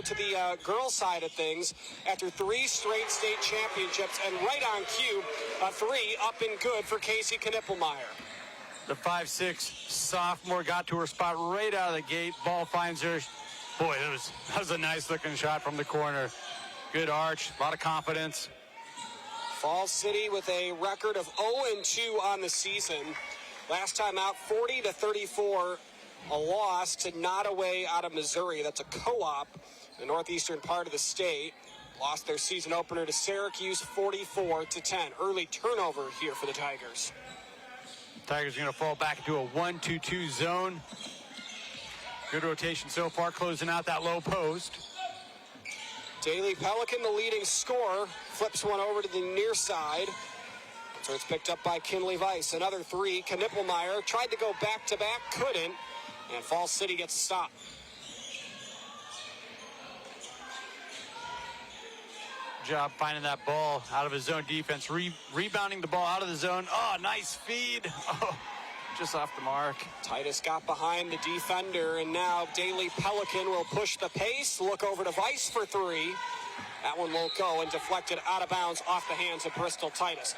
to the girls' side of things after 3 straight state championships, and right on cue, a 3 up and good for Casey Knippelmeyer. The 5'6" sophomore got to her spot right out of the gate. Ball finds her. Boy, that was a nice-looking shot from the corner. Good arch, a lot of confidence. Falls City with a record of 0-2 on the season. Last time out, 40-34, a loss to Nottoway out of Missouri. That's a co-op in the northeastern part of the state. Lost their season opener to Syracuse 44-10. Early turnover here for the Tigers. Tigers are going to fall back into a 1-2-2 zone. Good rotation so far, closing out that low post. Daly Pelican, the leading scorer, flips one over to the near side. So it's picked up by Kinley Weiss. Another 3. Knippelmeyer tried to go back-to-back, couldn't. And Falls City gets a stop. Job finding that ball out of his zone defense. Rebounding the ball out of the zone. Oh, nice feed. Oh, just off the mark. Titus got behind the defender, and now Daly Pelican will push the pace. Look over to Weiss for 3. That one won't go, and deflected out of bounds off the hands of Bristol Titus.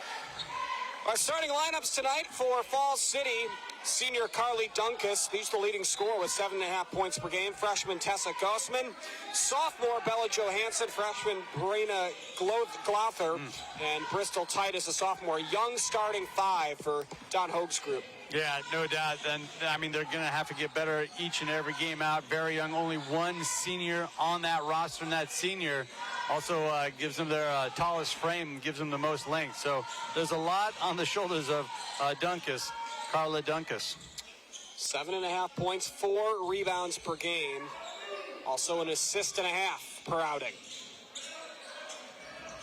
Our starting lineups tonight for Falls City. Senior Carly Dunkus leads the leading scorer with 7.5 points per game. Freshman Tessa Gossman. Sophomore Bella Johansson. Freshman Brina Glother. And Bristol Titus, a sophomore. Young starting 5 for Don Hoag's group. Yeah, no doubt. And I mean, they're going to have to get better each and every game out. Very young, only one senior on that roster, and that senior also gives them their tallest frame, gives them the most length. So there's a lot on the shoulders of Dunkus, Carla Dunkus. 7.5 points, 4 rebounds per game. Also an assist and a half per outing.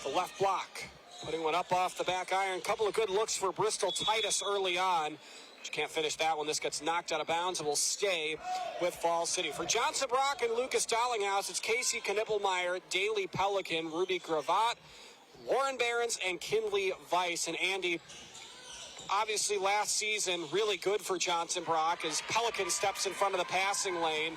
The left block, putting one up off the back iron. Couple of good looks for Bristol Titus early on. But you can't finish that one. This gets knocked out of bounds and will stay with Falls City. For Johnson Brock and Lucas Dollinghouse, it's Casey Knippelmeyer, Daly Pelican, Ruby Gravatt, Lauren Behrens, and Kinley Weiss. And Andy, obviously last season, really good for Johnson Brock as Pelican steps in front of the passing lane.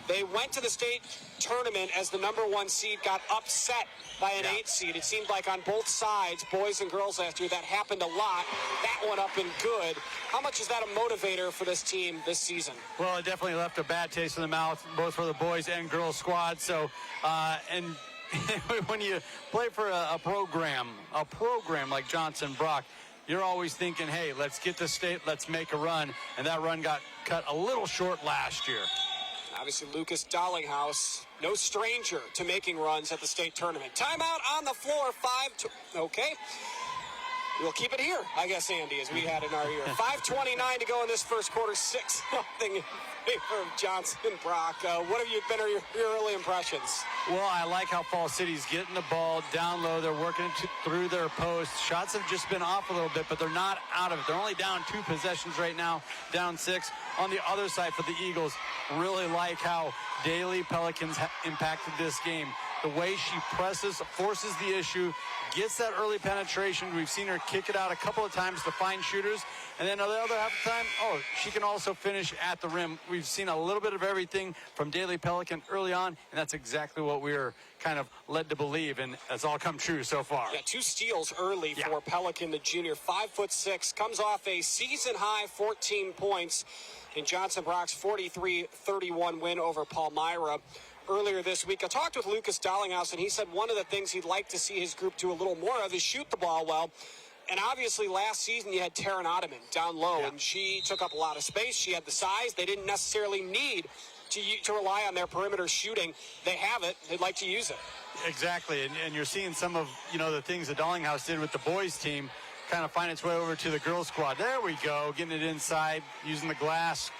They went to the state tournament as the number 1 seed, got upset by an 8 seed. It seemed like on both sides, boys and girls last year, that happened a lot. That one up and good. How much is that a motivator for this team this season? Well, it definitely left a bad taste in the mouth, both for the boys and girls squad. So, and when you play for a program like Johnson Brock, you're always thinking, hey, let's get to state, let's make a run. And that run got cut a little short last year. Obviously, Lucas Dollinghouse, no stranger to making runs at the state tournament. Timeout on the floor, okay. We'll keep it here, I guess, Andy, as we had in our ear. 5:29 to go in this first quarter, 6-0 in favor of Johnson Brock. What have been your early impressions? Well, I like how Falls City's getting the ball down low. They're working through their posts. Shots have just been off a little bit, but they're not out of it. They're only down 2 possessions right now, down 6. On the other side for the Eagles, really like how Daly Pelicans impacted this game. The way she presses, forces the issue, gets that early penetration. We've seen her kick it out a couple of times to find shooters. And then on the other half of the time, she can also finish at the rim. We've seen a little bit of everything from Daly Pelican early on, and that's exactly what we were kind of led to believe, and that's all come true so far. Yeah, 2 steals early for Pelican, the junior, 5'6", comes off a season-high 14 points in Johnson Brock's 43-31 win over Palmyra earlier this week. I talked with Lucas Dollinghouse, and he said one of the things he'd like to see his group do a little more of is shoot the ball well. And obviously last season you had Taryn Ottoman down low, and she took up a lot of space. She had the size. They didn't necessarily need to rely on their perimeter shooting. They have it. They'd like to use it. Exactly, and you're seeing some of the things that Dollinghouse did with the boys team kind of find its way over to the girls squad. There we go, getting it inside, using the glass.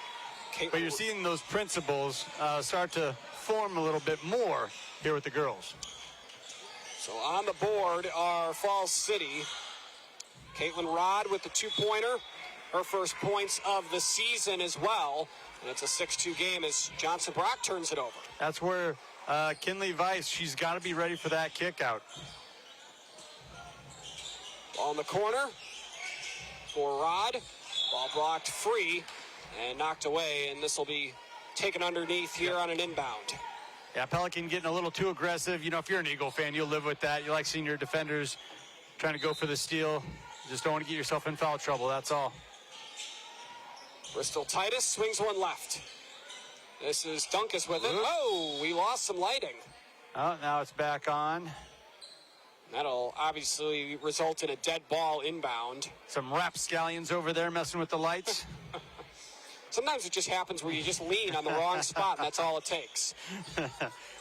But you're seeing those principles start to form a little bit more here with the girls. So on the board are Falls City. Caitlin Rod with the 2-pointer. Her first points of the season as well. And it's a 6-2 game as Johnson Brock turns it over. That's where Kinley Weiss, she's got to be ready for that kick out. Ball in the corner for Rod. Ball blocked free and knocked away, and this will be taken underneath here on an inbound. Yeah, Pelican getting a little too aggressive. You know, if you're an Eagle fan, you'll live with that. You like seeing your defenders trying to go for the steal. You just don't want to get yourself in foul trouble, that's all. Bristol Titus swings one left. This is Dunkus with it. Oh, we lost some lighting. Oh, now it's back on. That'll obviously result in a dead ball inbound. Some rapscallions over there messing with the lights. Sometimes it just happens where you just lean on the wrong spot, and that's all it takes.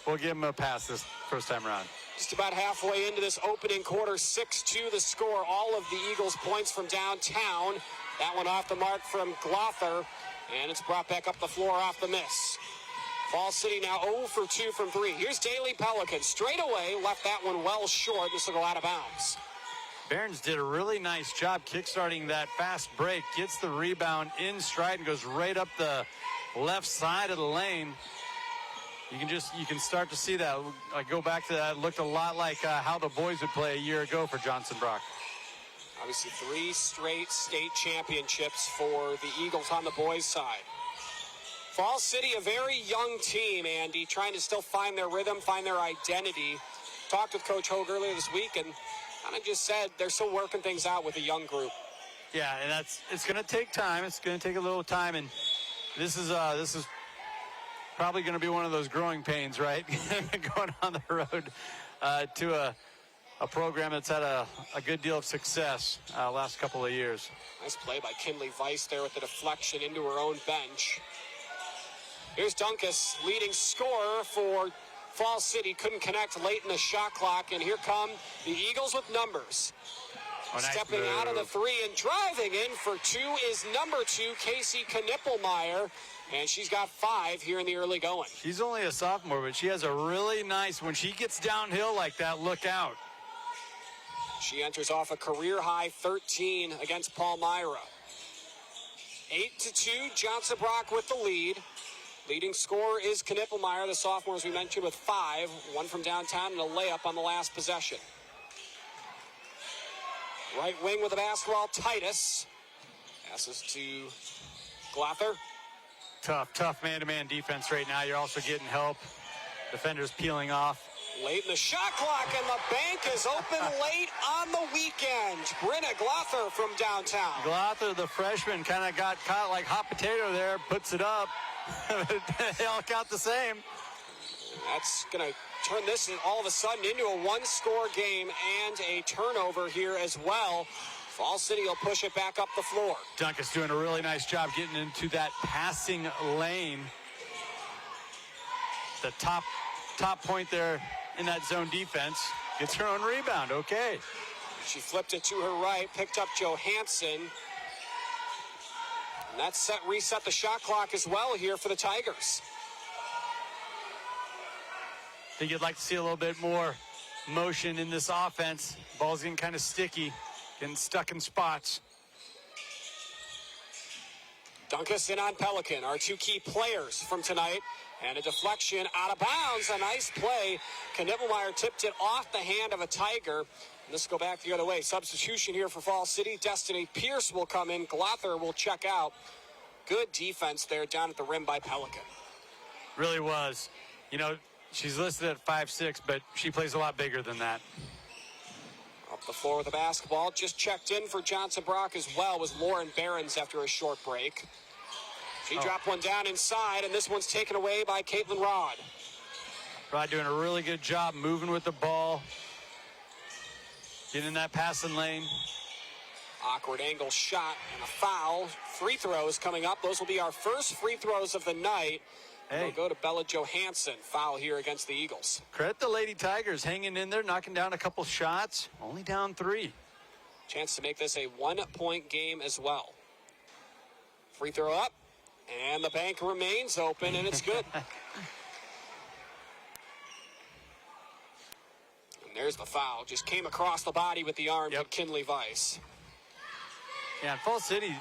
We'll give him a pass this first time around. Just about halfway into this opening quarter, 6-2 the score. All of the Eagles' points from downtown. That one off the mark from Glother, and it's brought back up the floor off the miss. Falls City now 0 for 2 from 3. Here's Daly Pelican. Straight away, left that one well short. This will go out of bounds. Barons did a really nice job kickstarting that fast break. Gets the rebound in stride and goes right up the left side of the lane. You can start to see that. I go back to that. It looked a lot like how the boys would play a year ago for Johnson Brock. Obviously 3 straight state championships for the Eagles on the boys' side. Falls City, a very young team, Andy, trying to still find their rhythm, find their identity. Talked with Coach Hogue earlier this week, and kind of just said they're still working things out with a young group. Yeah, and it's going to take time. It's going to take a little time, and this is probably going to be one of those growing pains, right? Going on the road to a program that's had a good deal of success last couple of years. Nice play by Kinley Weiss there with the deflection into her own bench. Here's Dunkus, leading scorer for Falls City. Couldn't connect late in the shot clock, and here come the Eagles with numbers. Nice Stepping move. out of the 3 and driving in for 2 is number 2, Casey Knippelmeyer, and she's got 5 here in the early going. She's only a sophomore, but she has a really nice, when she gets downhill like that, look out. She enters off a career-high 13 against Palmyra. 8-2, Johnson Brock with the lead. Leading scorer is Knippelmeyer, the sophomore, as we mentioned, with 5. 1 from downtown and a layup on the last possession. Right wing with the basketball, Titus. Passes to Glother. Tough man-to-man defense right now. You're also getting help. Defenders peeling off. Late in the shot clock, and the bank is open late on the weekend. Brenna Glother from downtown. Glother, the freshman, kind of got caught like hot potato there, puts it up. They all count the same. That's going to turn this all of a sudden into a 1-score game and a turnover here as well. Falls City will push it back up the floor. Dunkus doing a really nice job getting into that passing lane. The top point there in that zone defense. Gets her own rebound. Okay. She flipped it to her right, picked up Johansson. And that reset the shot clock as well here for the Tigers. I think you'd like to see a little bit more motion in this offense. Ball's getting kind of sticky, getting stuck in spots. Dunkus in on Pelican, our 2 key players from tonight. And a deflection out of bounds. A nice play. Knippelmeyer tipped it off the hand of a Tiger. And this will go back the other way. Substitution here for Falls City. Destiny Pierce will come in. Glother will check out. Good defense there down at the rim by Pelican. Really was. You know, she's listed at 5'6", but she plays a lot bigger than that. Up the floor with the basketball. Just checked in for Johnson Brock as well was Lauren Behrens after a short break. She dropped one down inside, and this one's taken away by Caitlin Rod. Rod doing a really good job moving with the ball. Getting in that passing lane. Awkward angle shot and a foul. Free throws coming up. Those will be our first free throws of the night. Hey. They'll go to Bella Johansson. Foul here against the Eagles. Credit the Lady Tigers hanging in there, knocking down a couple shots. Only down 3. Chance to make this a 1-point game as well. Free throw up. And the bank remains open, and it's good. And there's the foul. Just came across the body with the arm of Kinley Weiss. Yeah, and Falls City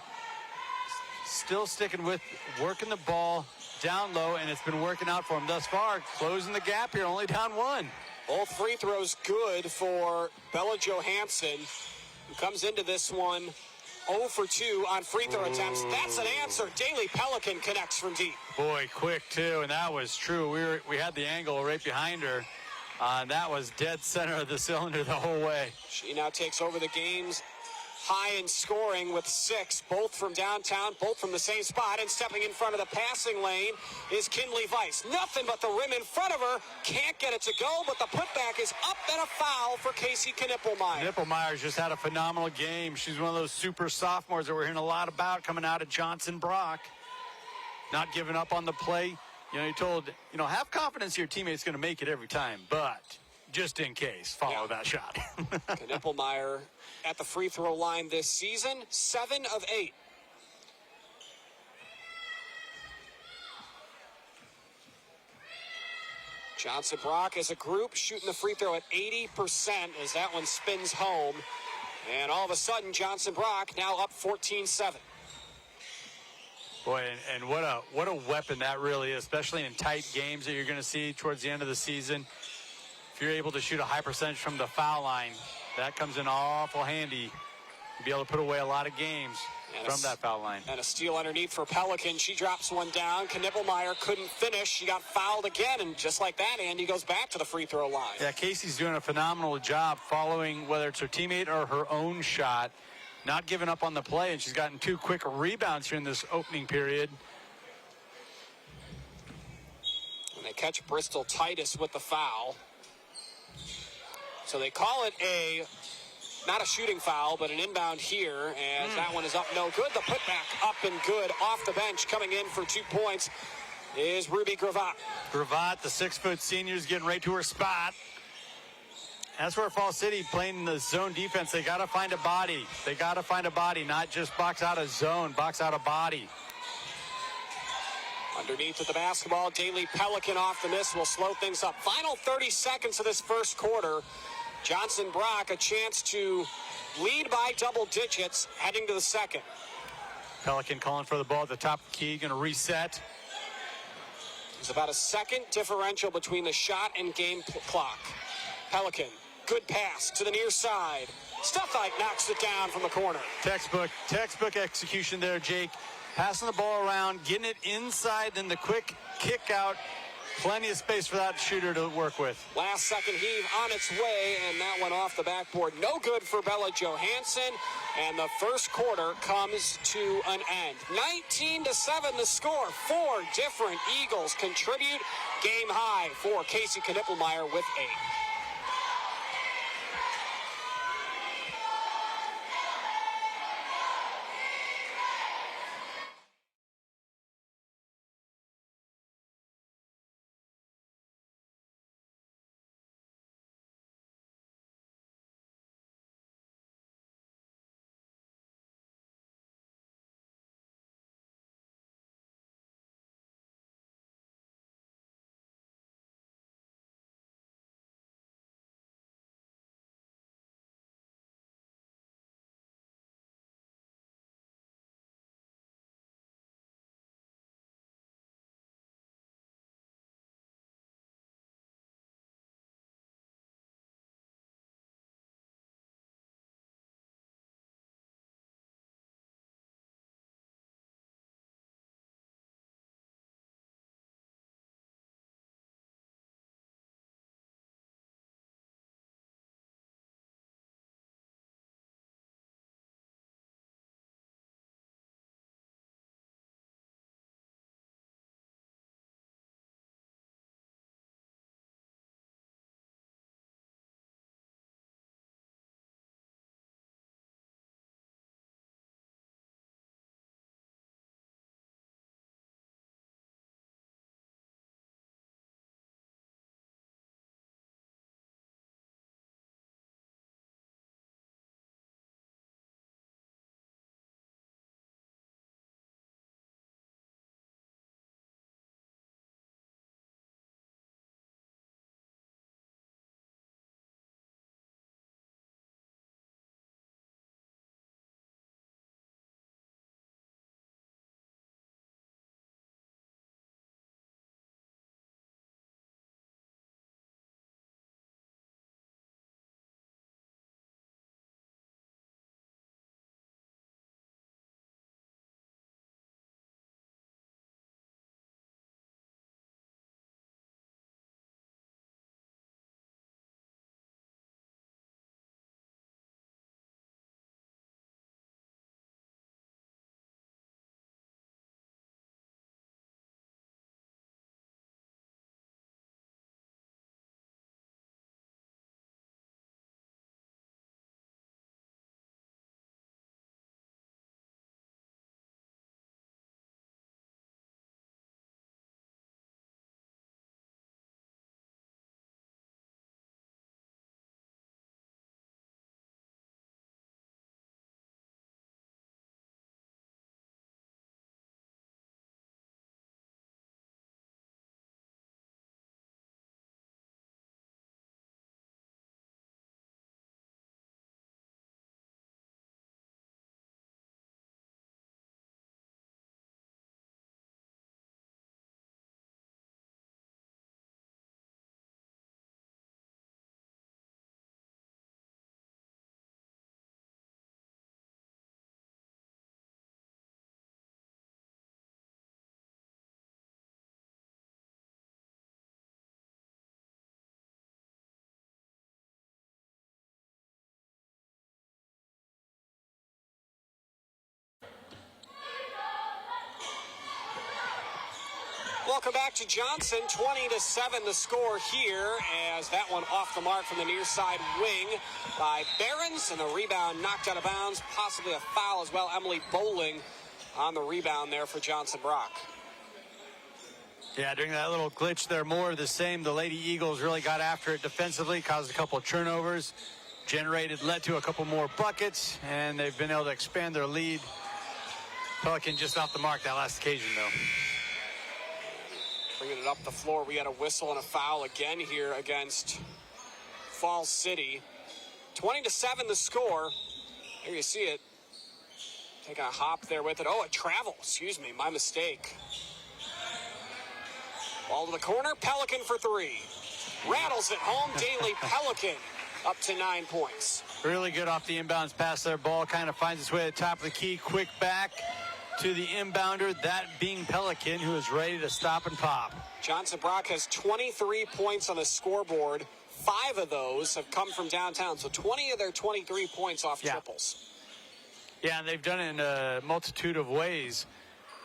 still sticking with working the ball down low, and it's been working out for them thus far. Closing the gap here, only down 1. Both free throws good for Bella Johansson, who comes into this one 0 for 2 on free throw attempts. That's an answer. Daily Pelican connects from deep. Boy, quick too, and that was true. We had the angle right behind her. That was dead center of the cylinder the whole way. She now takes over the game's high in scoring with 6, both from downtown, both from the same spot, and stepping in front of the passing lane is Kinley Weiss. Nothing but the rim in front of her. Can't get it to go, but the putback is up and a foul for Casey Knippelmeyer. Knippelmeyer's just had a phenomenal game. She's one of those super sophomores that we're hearing a lot about coming out of Johnson Brock. Not giving up on the play. You know, you're told, have confidence your teammate's going to make it every time, but just in case, follow that shot. Knippelmeyer at the free throw line this season, 7 of 8. Johnson Brock as a group shooting the free throw at 80% as that one spins home. And all of a sudden, Johnson Brock now up 14-7. Boy, and what a weapon that really is, especially in tight games that you're going to see towards the end of the season. If you're able to shoot a high percentage from the foul line, that comes in awful handy. You'll be able to put away a lot of games from that foul line. And a steal underneath for Pelican. She drops one down. Knippelmeyer couldn't finish. She got fouled again, and just like that, Andy goes back to the free throw line. Yeah, Casey's doing a phenomenal job following whether it's her teammate or her own shot, not giving up on the play, and she's gotten 2 quick rebounds here in this opening period. And they catch Bristol Titus with the foul. So they call it not a shooting foul, but an inbound here, as that one is up no good. The putback up and good off the bench. Coming in for 2 points is Ruby Gravatt. Gravatt, the 6-foot senior, is getting right to her spot. That's where Fall City playing the zone defense. They got to find a body. They got to find a body, not just box out a zone, box out a body. Underneath of the basketball, Daily Pelican off the miss will slow things up. Final 30 seconds of this first quarter. Johnson Brock a chance to lead by double digits heading to the second. Pelican calling for the ball at the top of the key, going to reset. There's about a second differential between the shot and game clock. Pelican, good pass to the near side. Stuffite knocks it down from the corner. Textbook execution there, Jake. Passing the ball around, getting it inside, then the quick kick out. Plenty of space for that shooter to work with. Last second heave on its way, and that one off the backboard. No good for Bella Johansson, and the first quarter comes to an end. 19-7 the score. 4 different Eagles contribute. Game high for Casey Knippelmeyer with 8. Welcome back to Johnson. 20-7 the score here, as that one off the mark from the near side wing by Behrens, and the rebound knocked out of bounds, possibly a foul as well. Emily Bowling on the rebound there for Johnson Brock. Yeah, during that little glitch there, more of the same. The Lady Eagles really got after it defensively, caused a couple of turnovers, led to a couple more buckets, and they've been able to expand their lead. Pelican just off the mark that last occasion, though. Bringing it up the floor, we had a whistle and a foul again here against Falls City. 20-7 the score. There you see it. Taking a hop there with it. Oh, a travel. Excuse me, my mistake. Ball to the corner. Pelican for three. Rattles it home. Daly Pelican up to 9 points. Really good off the inbounds pass there. Ball kind of finds its way to the top of the key. Quick back to the inbounder, that being Pelican, who is ready to stop and pop. Johnson Brock has 23 points on the scoreboard. 5 of those have come from downtown, so 20 of their 23 points off triples. Yeah, and they've done it in a multitude of ways.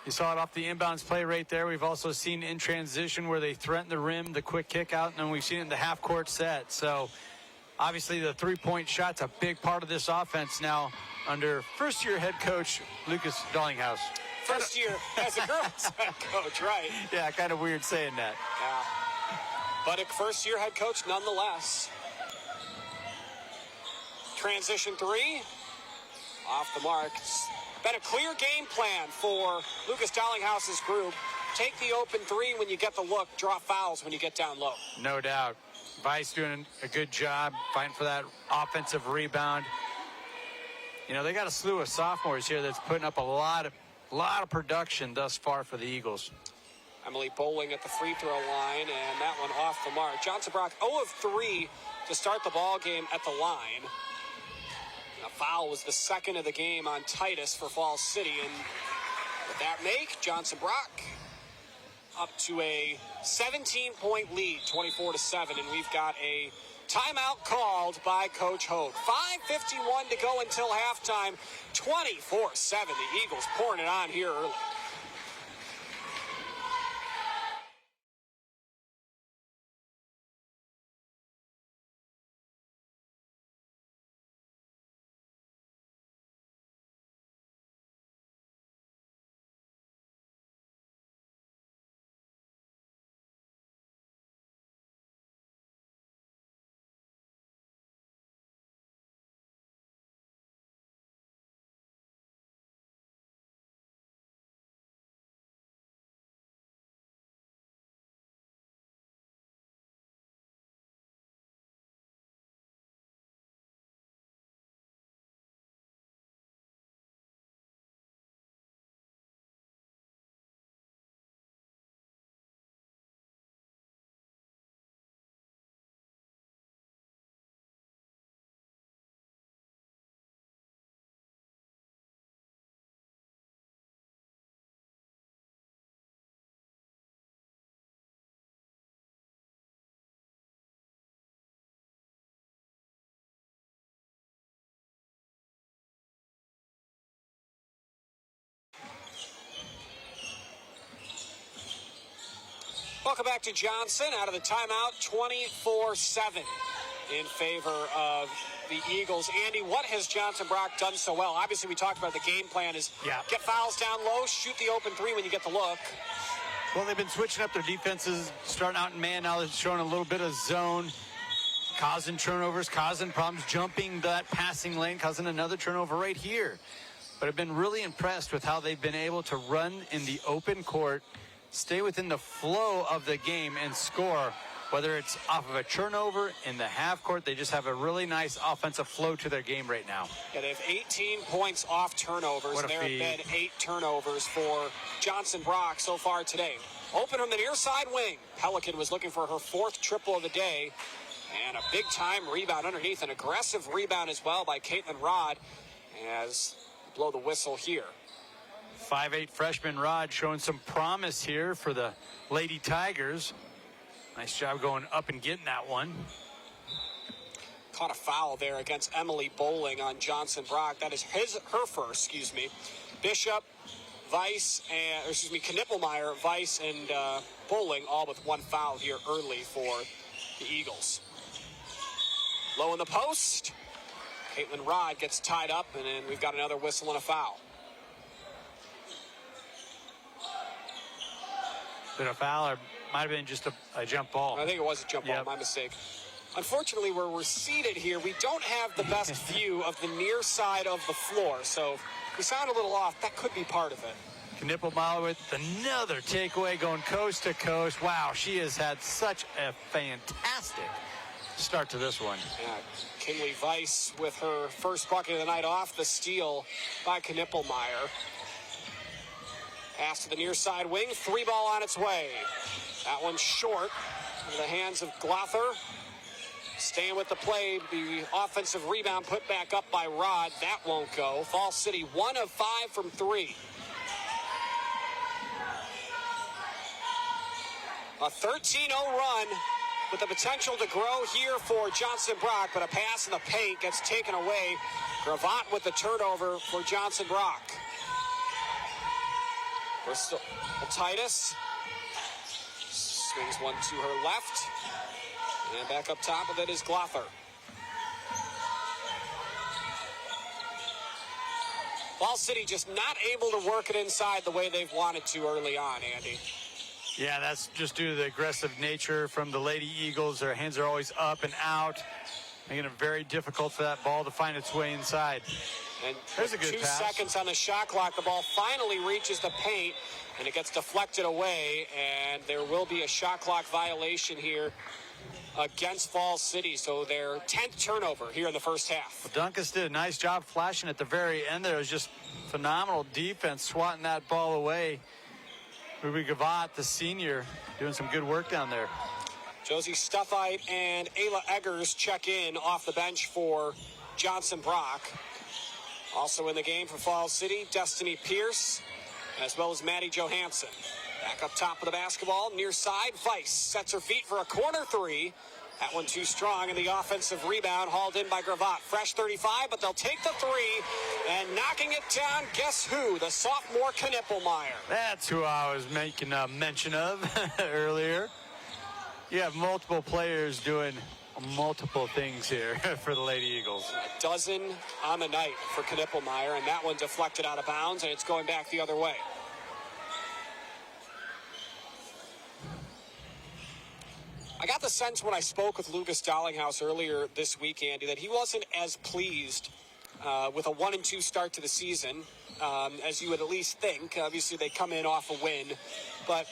You saw it off the inbounds play right there. We've also seen in transition where they threaten the rim, the quick kick out, and then we've seen it in the half-court set. So, obviously, the three-point shot's a big part of this offense now under first-year head coach Lucas Dallinghouse. First year as a girls head coach, right? Yeah, kind of weird saying that. Yeah. But a first-year head coach nonetheless. Transition three. Off the mark. It's been a clear game plan for Lucas Dallinghouse's group. Take the open three when you get the look. Draw fouls when you get down low. No doubt. Vice doing a good job fighting for that offensive rebound. You know, they got a slew of sophomores here that's putting up a lot of production thus far for the Eagles. Emily Bowling at the free throw line, and that one off the mark. Johnson Brock 0 of 3 to start the ball game at the line. A foul was the second of the game on Titus for Falls City, and with that make Johnson Brock up to a 17-point lead, 24-7, and we've got a timeout called by Coach Hogue. 5:51 to go until halftime. 24-7. The Eagles pouring it on here early. Welcome back to Johnson out of the timeout, 24-7 in favor of the Eagles. Andy, what has Johnson Brock done so well? Obviously, we talked about the game plan is get fouls down low, shoot the open three when you get the look. Well, they've been switching up their defenses, starting out in man. Now they're showing a little bit of zone, causing turnovers, causing problems, jumping that passing lane, causing another turnover right here. But I've been really impressed with how they've been able to run in the open court, stay within the flow of the game and score, whether it's off of a turnover in the half court. They just have a really nice offensive flow to their game right now. Yeah, they have 18 points off turnovers. There have been 8 turnovers for Johnson Brock so far today. Open from the near side wing. Pelican was looking for her 4th triple of the day. And a big-time rebound underneath. An aggressive rebound as well by Caitlin Rod as blow the whistle here. 5'8" freshman Rod showing some promise here for the Lady Tigers. Nice job going up and getting that one. Caught a foul there against Emily Bowling on Johnson Brock. That is her first, Bishop, Knippelmeyer, Weiss, and Bowling all with one foul here early for the Eagles. Low in the post. Caitlin Rod gets tied up, and then we've got another whistle and a foul. Been a foul, or might have been just a jump ball. I think it was a jump ball, my mistake. Unfortunately, where we're seated here, we don't have the best view of the near side of the floor, so we sound a little off. That could be part of it. Knippelmeyer with another takeaway going coast to coast. Wow, she has had such a fantastic start to this one. Yeah, Kinley Weiss with her first bucket of the night off the steal by Knippelmeyer. Pass to the near side wing, 3-ball on its way. That one's short in the hands of Glother. Staying with the play, the offensive rebound put back up by Rod. That won't go. Falls City 1 of 5 from 3. A 13-0 run with the potential to grow here for Johnson Brock, but a pass in the paint gets taken away. Gravatt with the turnover for Johnson Brock. Bristol Titus swings one to her left. And back up top of it is Glother. Falls City just not able to work it inside the way they've wanted to early on, Andy. Yeah, that's just due to the aggressive nature from the Lady Eagles. Their hands are always up and out, making it very difficult for that ball to find its way inside. And there's a good 2 pass. seconds on the shot clock. The ball finally reaches the paint, and it gets deflected away, and there will be a shot clock violation here against Falls City, so their 10th turnover here in the first half. Well, Dunkus did a nice job flashing at the very end there. It was just phenomenal defense, swatting that ball away. Ruby Gravatt, the senior, doing some good work down there. Josie Stuffite and Ayla Eggers check in off the bench for Johnson Brock. Also in the game for Falls City, Destiny Pierce, as well as Maddie Johansson. Back up top of the basketball, near side, Weiss sets her feet for a corner 3. That one too strong, and the offensive rebound hauled in by Gravatt. Fresh 35, but they'll take the 3, and knocking it down, guess who? The sophomore Knippelmeyer. That's who I was making a mention of earlier. You have multiple players doing multiple things here for the Lady Eagles. A dozen on the night for Knippelmeyer, and that one deflected out of bounds, and it's going back the other way. I got the sense when I spoke with Lucas Dollinghouse earlier this week, Andy, that he wasn't as pleased with a 1-2 start to the season as you would at least think. Obviously, they come in off a win, but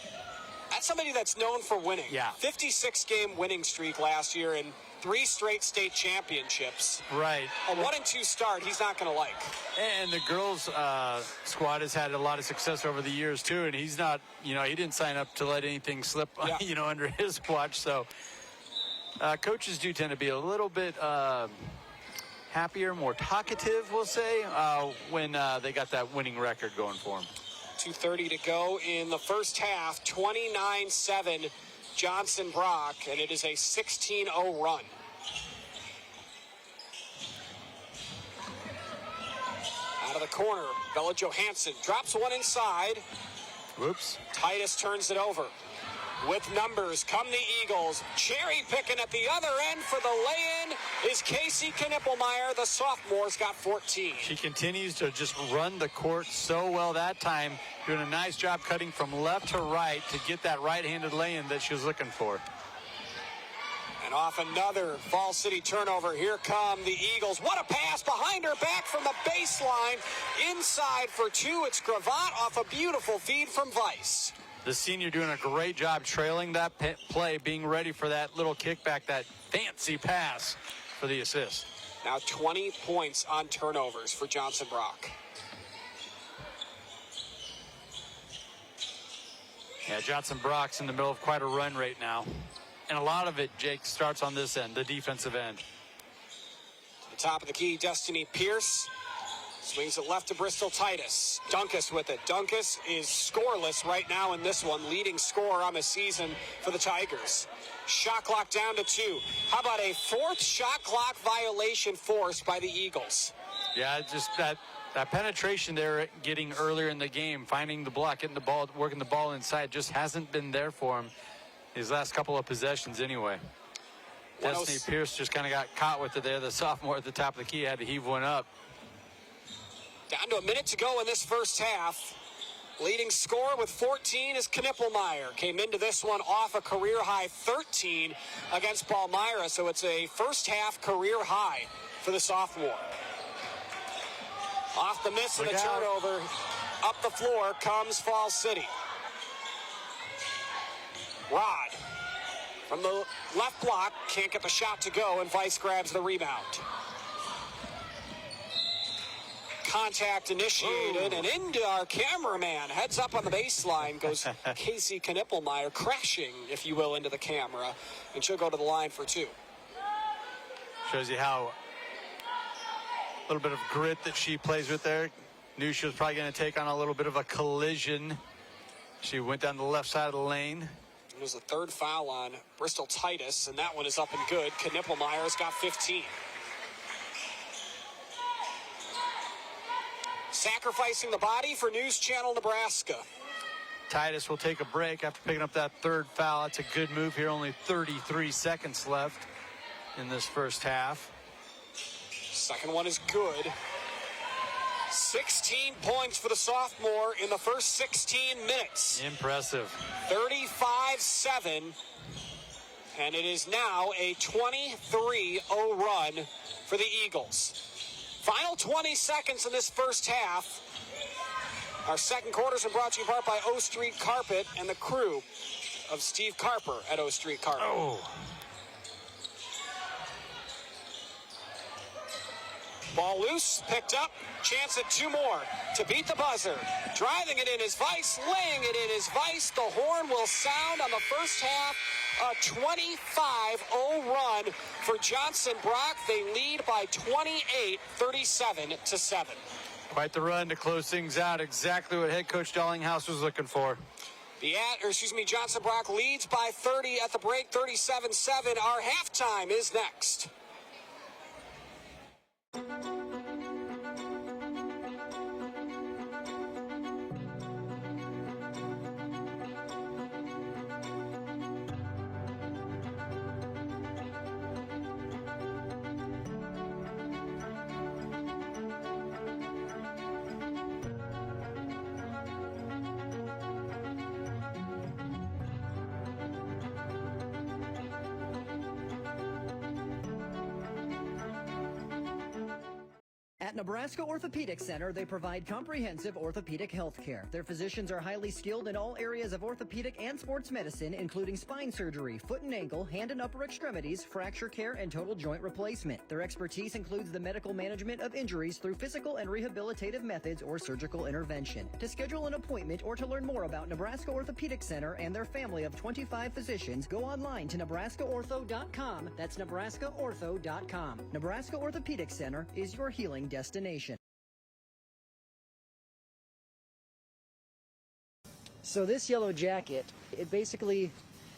that's somebody that's known for winning. Yeah. 56-game winning streak last year and 3 straight state championships. Right. A 1-2 start, he's not going to like. And the girls squad has had a lot of success over the years, too. And he's not, he didn't sign up to let anything slip, under his watch. So coaches do tend to be a little bit happier, more talkative, we'll say, when they got that winning record going for them. 2:30 to go in the first half, 29-7 Johnson Brock, and it is a 16-0 run. Out of the corner, Bella Johansson drops one inside. Whoops. Titus turns it over. With numbers come the Eagles. Cherry picking at the other end for the lay-in is Casey Knippelmeyer. The sophomore's got 14. She continues to just run the court so well that time, doing a nice job cutting from left to right to get that right-handed lay-in that she was looking for. And off another Falls City turnover. Here come the Eagles. What a pass behind her back from the baseline. Inside for 2. It's Gravatt off a beautiful feed from Weiss. The senior doing a great job trailing that play, being ready for that little kickback, that fancy pass for the assist. Now 20 points on turnovers for Johnson Brock. Yeah, Johnson Brock's in the middle of quite a run right now. And a lot of it, Jake, starts on this end, the defensive end. To the top of the key, Destiny Pierce. Swings it left to Bristol Titus. Dunkus with it. Dunkus is scoreless right now in this one. Leading scorer on the season for the Tigers. Shot clock down to 2. How about a 4th shot clock violation forced by the Eagles? Yeah, just that That penetration they're getting earlier in the game, finding the block, getting the ball, working the ball inside, just hasn't been there for him his last couple of possessions anyway. Destiny Pierce just kind of got caught with it there. The sophomore at the top of the key had to heave one up. Down to a minute to go in this first half. Leading scorer with 14 is Knippelmeyer. Came into this one off a career-high 13 against Palmyra, so it's a first-half career high for the sophomore. Off the miss and the turnover, up the floor comes Falls City. Rod from the left block, can't get the shot to go, and Vice grabs the rebound. Contact initiated, and into our cameraman. Heads up on the baseline goes Casey Knippelmeyer, crashing, if you will, into the camera, and she'll go to the line for two. Shows you how a little bit of grit that she plays with there. Knew she was probably going to take on a little bit of a collision. She went down the left side of the lane. It was the third foul on Bristol Titus, and that one is up and good. Knippelmeyer's got 15. Sacrificing the body for News Channel Nebraska. Titus will take a break after picking up that third foul. That's a good move here. Only 33 seconds left in this first half. Second one is good. 16 points for the sophomore in the first 16 minutes. Impressive. 35-7. And it is now a 23-0 run for the Eagles. Final 20 seconds in this first half. Our second quarter's been brought to you in part by O Street Carpet and the crew of Steve Carper at O Street Carpet. Oh. Ball loose, picked up, chance at two more to beat the buzzer. Driving it in is Vice, laying it in is Vice. The horn will sound on the first half. A 25-0 run for Johnson Brock. They lead by 28, 37-7. Quite the run to close things out. Exactly what head coach Dallinghouse was looking for. Johnson Brock leads by 30 at the break, 37-7. Our halftime is next. At Nebraska Orthopedic Center, they provide comprehensive orthopedic health care. Their physicians are highly skilled in all areas of orthopedic and sports medicine, including spine surgery, foot and ankle, hand and upper extremities, fracture care, and total joint replacement. Their expertise includes the medical management of injuries through physical and rehabilitative methods or surgical intervention. To schedule an appointment or to learn more about Nebraska Orthopedic Center and their family of 25 physicians, go online to nebraskaortho.com. That's nebraskaortho.com. Nebraska Orthopedic Center is your healing destination. So this yellow jacket, it basically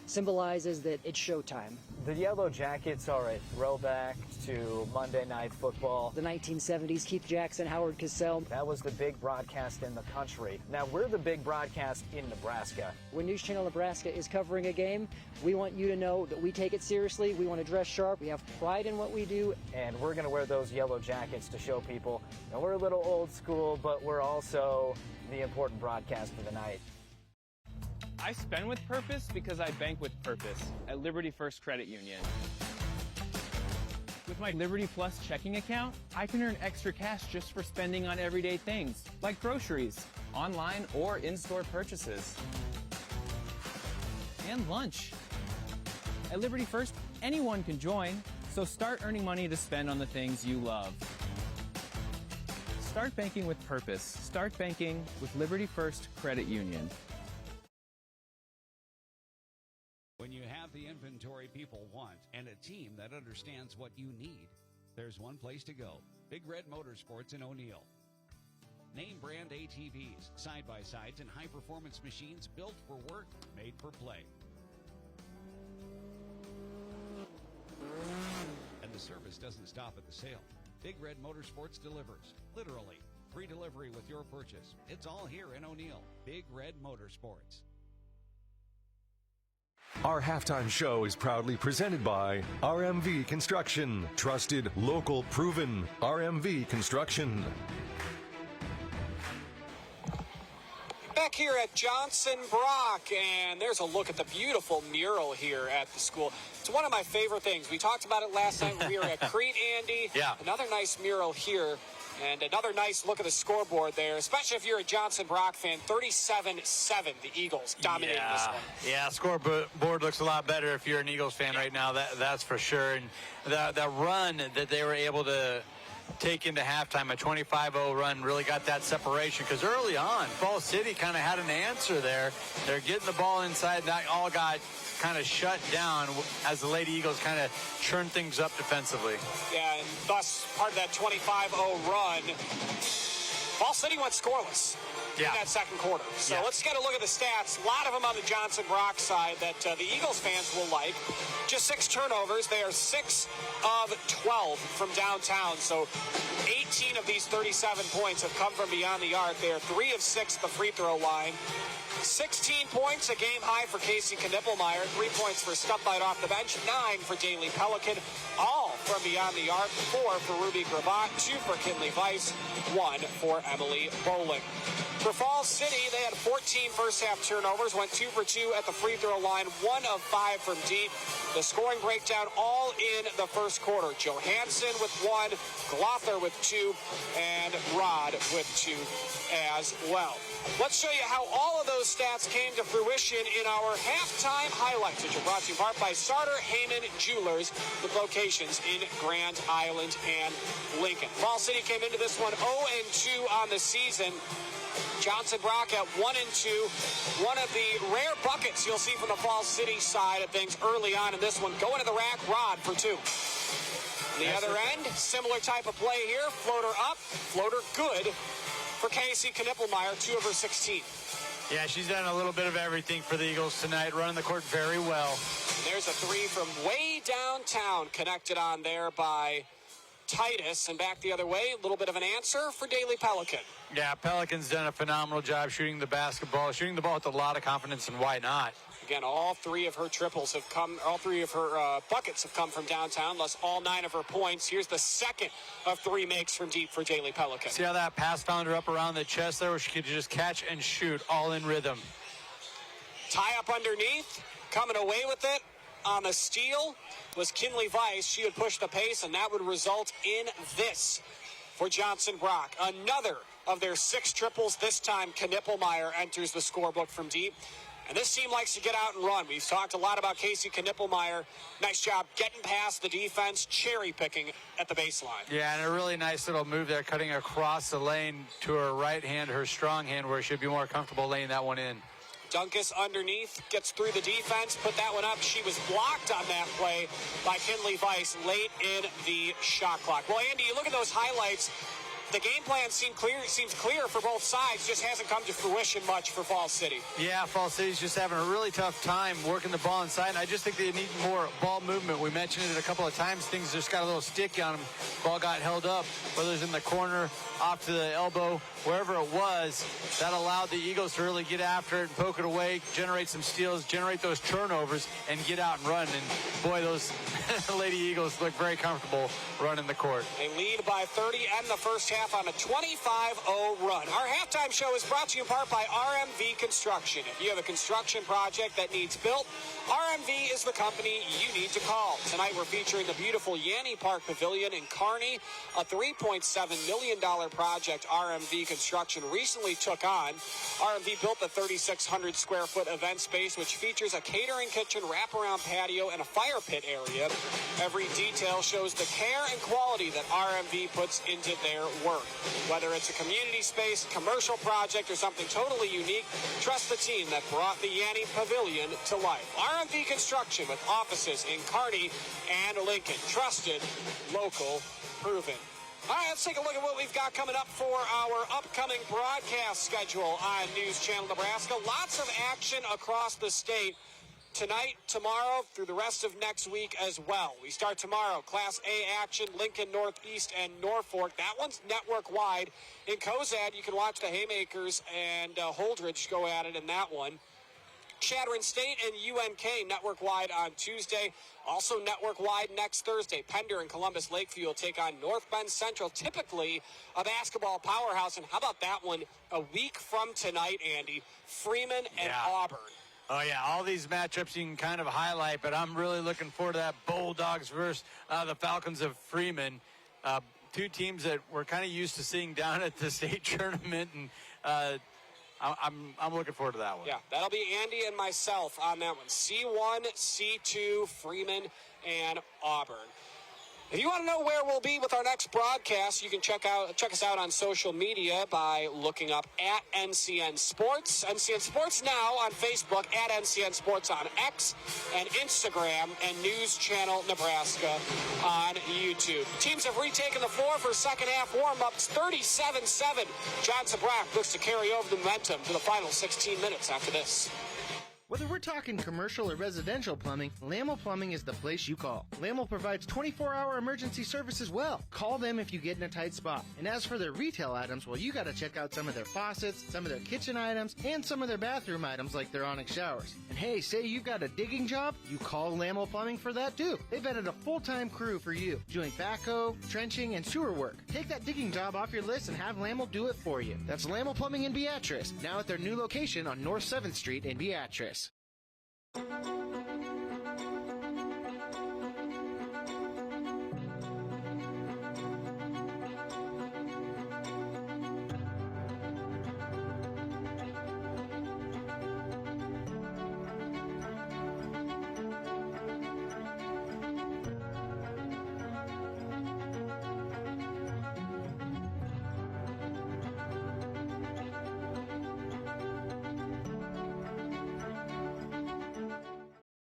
symbolizes that it's showtime. The Yellow Jackets are a throwback to Monday Night Football. The 1970s, Keith Jackson, Howard Cosell. That was the big broadcast in the country. Now we're the big broadcast in Nebraska. When News Channel Nebraska is covering a game, we want you to know that we take it seriously. We want to dress sharp. We have pride in what we do. And we're going to wear those yellow jackets to show people that we're a little old school, but we're also the important broadcast for the night. I spend with purpose because I bank with purpose at Liberty First Credit Union. With my Liberty Plus checking account, I can earn extra cash just for spending on everyday things, like groceries, online or in-store purchases, and lunch. At Liberty First, anyone can join, so start earning money to spend on the things you love. Start banking with purpose. Start banking with Liberty First Credit Union. When you have the inventory people want and a team that understands what you need, there's one place to go. Big Red Motorsports in O'Neill. Name brand ATVs, side-by-sides, and high-performance machines built for work, made for play. And the service doesn't stop at the sale. Big Red Motorsports delivers, literally, Free delivery with your purchase. It's all here in O'Neill. Big Red Motorsports. Our halftime show is proudly presented by RMV Construction. Trusted, local, proven. RMV Construction. Back here at Johnson Brock, and there's a look at the beautiful mural here at the school. It's one of my favorite things. We talked about it last night when we were at Crete, Andy. Yeah. Another nice mural here. And another nice look at the scoreboard there, especially if you're a Johnson Brock fan. 37-7, the Eagles dominating this one. Yeah, scoreboard looks a lot better if you're an Eagles fan right now. That's for sure. And that run that they were able to take into halftime, a 25-0 run, really got that separation. Because early on, Falls City kind of had an answer there. They're getting the ball inside, and that all got kind of shut down as the Lady Eagles kind of churn things up defensively. Yeah, and thus part of that 25-0 run, Falls City went scoreless in that second quarter. So let's get a look at the stats. A lot of them on the Johnson Brock side that the Eagles fans will like. Just 6 turnovers. They are 6 of 12 from downtown. So 18 of these 37 points have come from beyond the arc. They are 3 of 6 at the free throw line. 16 points, a game high for Casey Knippelmeyer. 3 points for Stumplight off the bench. 9 for Daly Pelican. All from beyond the arc. 4 for Ruby Gravatt. 2 for Kinley Weiss. 1 for Emily Bowling. For Falls City, they had 14 first-half turnovers, went 2 for 2 at the free throw line, 1 of 5 from deep. The scoring breakdown all in the first quarter. Johansson with 1, Glother with 2, and Rod with 2 as well. Let's show you how all of those stats came to fruition in our halftime highlights, which are brought to you in part by Sartor Heyman Jewelers with locations in Grand Island and Lincoln. Falls City came into this one 0-2 on the season. Johnson Brock at 1-2. One of the rare buckets you'll see from the Falls City side of things early on in this one. Going to the rack, Rod for 2. The other end, similar type of play here. Floater up, floater good for Casey Knippelmeyer, 2 of her 16. Yeah, she's done a little bit of everything for the Eagles tonight, running the court very well. And there's a 3 from way downtown, connected on there by Titus, and back the other way, a little bit of an answer for Daly Pelican. Yeah, Pelican's done a phenomenal job shooting the basketball, shooting the ball with a lot of confidence, and why not? Again, all 3 of her triples have come, all 3 of her buckets have come from downtown, plus all 9 of her points. Here's the second of 3 makes from deep for Daly Pelican. See how that pass found her up around the chest there, where she could just catch and shoot, all in rhythm. Tie up underneath, coming away with it on the steal was Kinley Weiss. She would push the pace, and that would result in this for Johnson Brock. Another of their 6 triples. This time, Knippelmeyer enters the scorebook from deep. And this team likes to get out and run. We've talked a lot about Casey Knippelmeyer. Nice job getting past the defense, cherry picking at the baseline. Yeah, and a really nice little move there, cutting across the lane to her right hand, her strong hand, where she should be more comfortable laying that one in. Dunkus underneath, gets through the defense, put that one up. She was blocked on that play by Kinley Weiss late in the shot clock. Well, Andy, you look at those highlights. The game plan seems clear for both sides, just hasn't come to fruition much for Falls City. Yeah, Falls City's just having a really tough time working the ball inside, and I just think they need more ball movement. We mentioned it a couple of times. Things just got a little sticky on them. Ball got held up, whether it's in the corner, off to the elbow, wherever it was. That allowed the Eagles to really get after it and poke it away, generate some steals, generate those turnovers, and get out and run. And boy, those Lady Eagles look very comfortable running the court. They lead by 30 and the first half on a 25-0 run. Our halftime show is brought to you in part by RMV Construction. If you have a construction project that needs built, RMV is the company you need to call. Tonight we're featuring the beautiful Yanni Park Pavilion in Kearney, a $3.7 million project RMV Construction recently took on. RMV built the 3,600 square foot event space, which features a catering kitchen, wraparound patio, and a fire pit area. Every detail shows the care and quality that RMV puts into their work. Whether it's a community space, commercial project, or something totally unique, trust the team that brought the Yanni Pavilion to life. RMV Construction, with offices in Kearney and Lincoln. Trusted, local, proven. All right, let's take a look at what we've got coming up for our upcoming broadcast schedule on News Channel Nebraska. Lots of action across the state. tonight, tomorrow, through the rest of next week as well. We start tomorrow, Class A action, Lincoln, Northeast, and Norfolk. That one's network-wide. In Cozad, you can watch the Haymakers and Holdridge go at it in that one. Chattering State and UNK network-wide on Tuesday. Also network-wide next Thursday. Pender and Columbus Lakeview will take on North Bend Central, typically a basketball powerhouse. And how about that one a week from tonight, Andy? Freeman and Auburn. Oh, yeah, all these matchups you can kind of highlight, but I'm really looking forward to that Bulldogs versus the Falcons of Freeman. Two teams that we're kind of used to seeing down at the state tournament, and I'm looking forward to that one. Yeah, that'll be Andy and myself on that one. C1, C2, Freeman, and Auburn. If you want to know where we'll be with our next broadcast, you can check us out on social media by looking up at NCN Sports. NCN Sports now on Facebook, at NCN Sports on X and Instagram, and News Channel Nebraska on YouTube. Teams have retaken the floor for second half warm-ups, 37-7. Johnson Brock looks to carry over the momentum to the final 16 minutes after this. Whether we're talking commercial or residential plumbing, Lamel Plumbing is the place you call. Lamel provides 24-hour emergency service as well. Call them if you get in a tight spot. And as for their retail items, well, you got to check out some of their faucets, some of their kitchen items, and some of their bathroom items like their Onyx showers. And hey, say you've got a digging job, you call Lamel Plumbing for that too. They've added a full-time crew for you, doing backhoe, trenching, and sewer work. Take that digging job off your list and have Lamel do it for you. That's Lamel Plumbing in Beatrice, now at their new location on North 7th Street in Beatrice.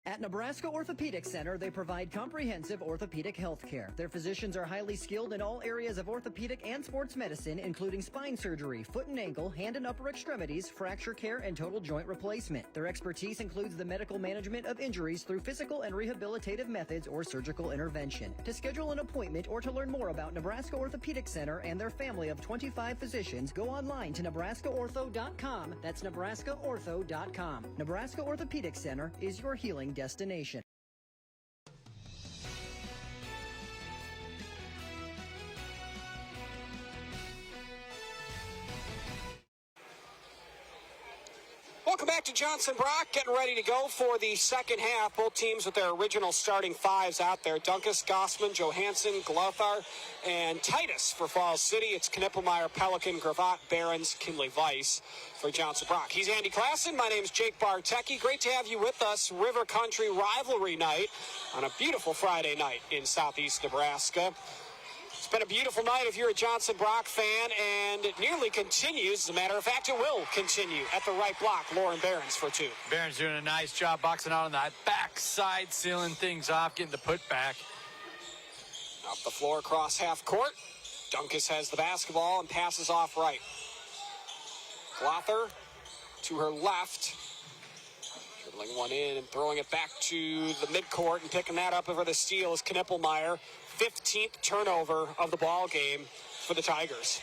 At Nebraska Orthopedic Center, they provide comprehensive orthopedic health care. Their physicians are highly skilled in all areas of orthopedic and sports medicine, including spine surgery, foot and ankle, hand and upper extremities, fracture care, and total joint replacement. Their expertise includes the medical management of injuries through physical and rehabilitative methods or surgical intervention. To schedule an appointment or to learn more about Nebraska Orthopedic Center and their family of 25 physicians, go online to nebraskaortho.com. That's nebraskaortho.com. Nebraska Orthopedic Center is your healing destination. Welcome back to Johnson Brock, getting ready to go for the second half. Both teams with their original starting fives out there. Dunkus, Gossman, Johansson, Glothar, and Titus for Falls City. It's Knippelmeyer, Pelican, Gravatt, Barons, Kinley Weiss for Johnson Brock. He's Andy Klassen. My name's Jake Bartecki. Great to have you with us. River Country Rivalry Night on a beautiful Friday night in southeast Nebraska. It's been a beautiful night if you're a Johnson Brock fan, and it nearly continues. As a matter of fact, it will continue at the right block. Lauren Barons for two. Barron's doing a nice job boxing out on that backside, sealing things off, getting the putback. Up the floor across half court. Dunkus has the basketball and passes off right. Glothar to her left. Dribbling one in and throwing it back to the midcourt, and picking that up over the steal is Knippelmeyer. 15th turnover of the ball game for the Tigers.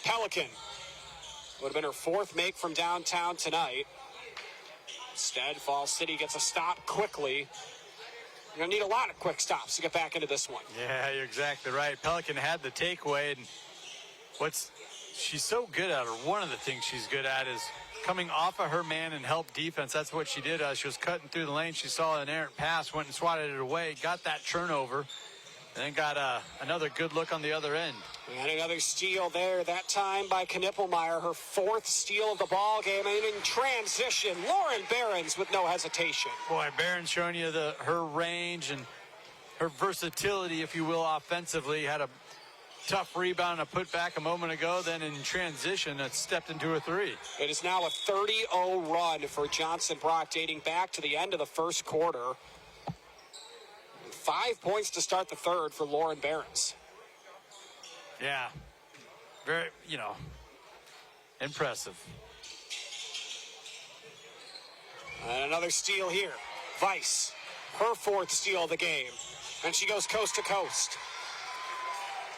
Pelican would have been her fourth make from downtown tonight. Instead, Falls City gets a stop quickly. You're going to need a lot of quick stops to get back into this one. Yeah, you're exactly right. Pelican had the takeaway, and she's so good at, or one of the things she's good at, is coming off of her man and help defense. That's what she did. She was cutting through the lane. She saw an errant pass, went and swatted it away, got that turnover, and then got another good look on the other end. And another steal there, that time by Knippelmeyer, her fourth steal of the ball game. And in transition, Lauren Barons with no hesitation. Boy, Barons showing you her range and her versatility, if you will, offensively. Had a tough rebound and a putback a moment ago. Then in transition, it stepped into a three. It is now a 30-0 run for Johnson Brock, dating back to the end of the first quarter. 5 points to start the third for Lauren Barons. Yeah, very, impressive. And another steal here. Weiss, her 4th steal of the game. And she goes coast to coast.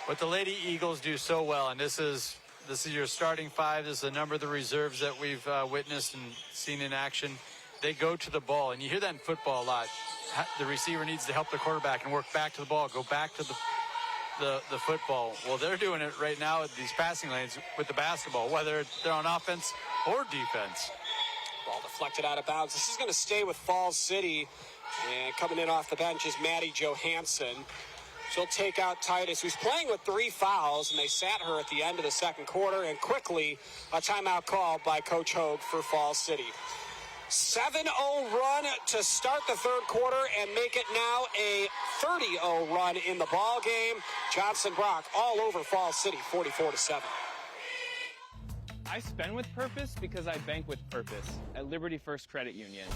What the Lady Eagles do so well, and this is your starting 5. This is a number of the reserves that we've witnessed and seen in action. They go to the ball, and you hear that in football a lot. The receiver needs to help the quarterback and work back to the ball, go back to the football. Well, they're doing it right now at these passing lanes with the basketball, whether they're on offense or defense. Ball deflected out of bounds. This is going to stay with Falls City. And coming in off the bench is Maddie Johansson. She'll take out Titus, who's playing with 3 fouls, and they sat her at the end of the second quarter. And quickly, a timeout called by Coach Hogue for Falls City. 7-0 run to start the third quarter and make it now a 30-0 run in the ball game. Johnson Brock all over Falls City, 44-7. I spend with purpose because I bank with purpose at Liberty First Credit Union.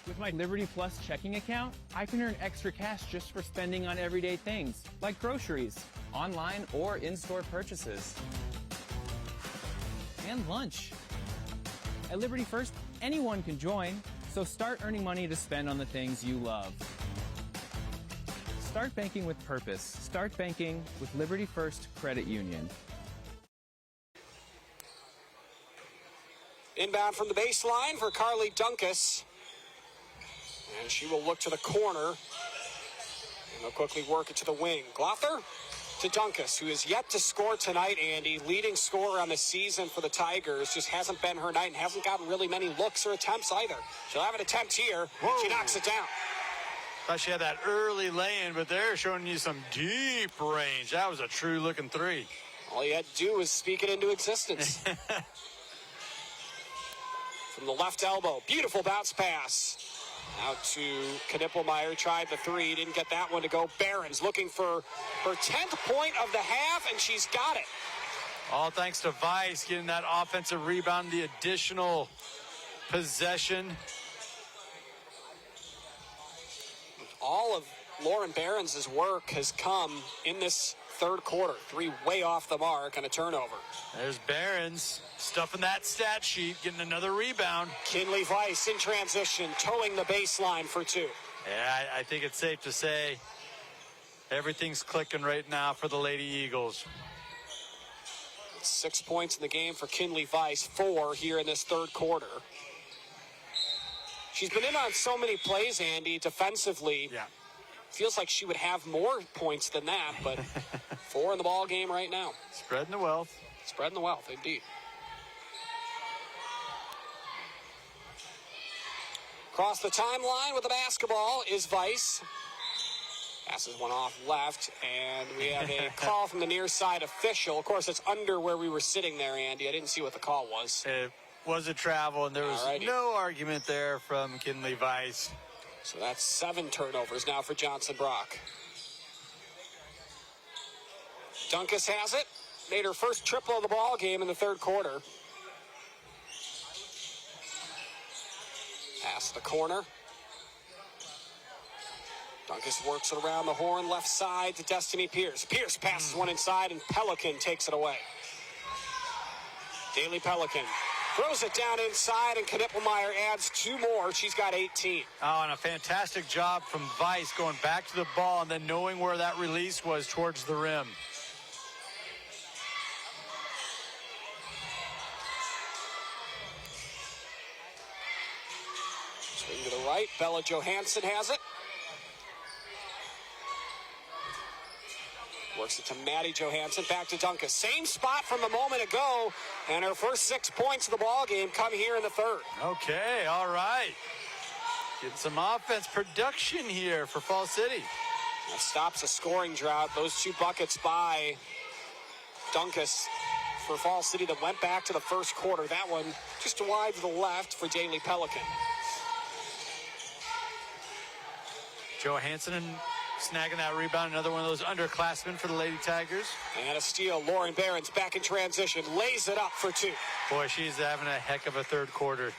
With my Liberty Plus checking account, I can earn extra cash just for spending on everyday things, like groceries, online or in-store purchases, and lunch. At Liberty First, anyone can join, so start earning money to spend on the things you love. Start banking with purpose. Start banking with Liberty First Credit Union. Inbound from the baseline for Carly Dunkus. And she will look to the corner. And they'll quickly work it to the wing. Glother to Dunkus, who is yet to score tonight, Andy. Leading scorer on the season for the Tigers. Just hasn't been her night and hasn't gotten really many looks or attempts either. She'll have an attempt here. Whoa. She knocks it down. Thought she had that early lay-in, but they're showing you some deep range. That was a true-looking 3. All you had to do was speak it into existence. From the left elbow. Beautiful bounce pass. Out to Knippelmeyer, tried the 3, didn't get that one to go. Barons looking for her 10th point of the half, and she's got it. All thanks to Weiss getting that offensive rebound, the additional possession. All of Lauren Barons' work has come in this third quarter. 3 way off the mark and a turnover. There's Barons stuffing that stat sheet, getting another rebound. Kinley Weiss in transition, towing the baseline for 2. Yeah, I think it's safe to say everything's clicking right now for the Lady Eagles. 6 points in the game for Kinley Weiss, 4 here in this third quarter. She's been in on so many plays, Andy, defensively. Yeah. Feels like she would have more points than that, but 4 in the ball game right now. Spreading the wealth. Spreading the wealth, indeed. Across the timeline with the basketball is Weiss. Passes one off left, and we have a call from the near side official. Of course, it's under where we were sitting there, Andy. I didn't see what the call was. It was a travel, and there was no argument there from Kinley Weiss. So that's 7 turnovers now for Johnson Brock. Dunkus has it. Made her first triple of the ball game in the third quarter. Pass the corner. Dunkus works it around the horn, left side to Destiny Pierce. Pierce passes one inside, and Pelican takes it away. Daly Pelican throws it down inside, and Knippelmeyer adds 2 more. She's got 18. Oh, and a fantastic job from Weiss going back to the ball and then knowing where that release was towards the rim. Swing to the right. Bella Johansson has it. Works it to Maddie Johansson, back to Dunkus. Same spot from a moment ago, and her first 6 points of the ball game come here in the third. Okay, all right. Getting some offense production here for Falls City. That stops a scoring drought. Those 2 buckets by Dunkus for Falls City that went back to the first quarter. That one just wide to the left for Daly Pelican. Johansson snagging that rebound, another one of those underclassmen for the Lady Tigers. And a steal. Lauren Barons back in transition, lays it up for 2. Boy, she's having a heck of a third quarter.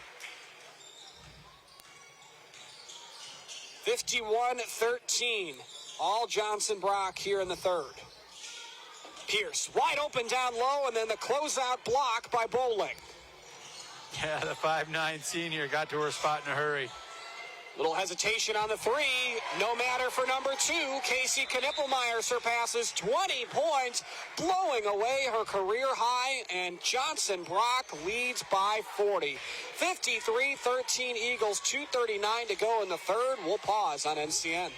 51-13. All Johnson Brock here in the third. Pierce wide open down low, and then the closeout block by Bowling. Yeah, the 5'9" senior got to her spot in a hurry. Little hesitation on the three. No matter for number 2. Casey Knippelmeyer surpasses 20 points, blowing away her career high, and Johnson Brock leads by 40. 53-13 Eagles, 2:39 to go in the third. We'll pause on NCN.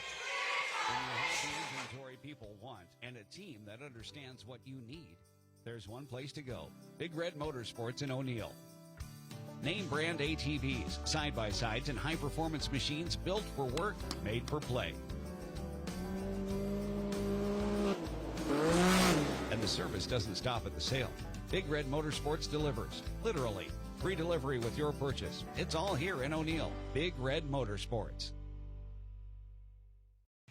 Inventory people want and a team that understands what you need. There's one place to go. Big Red Motorsports in O'Neill. Name brand ATVs, side-by-sides, and high-performance machines built for work, made for play. And the service doesn't stop at the sale. Big Red Motorsports delivers, literally. Free delivery with your purchase. It's all here in O'Neill. Big Red Motorsports.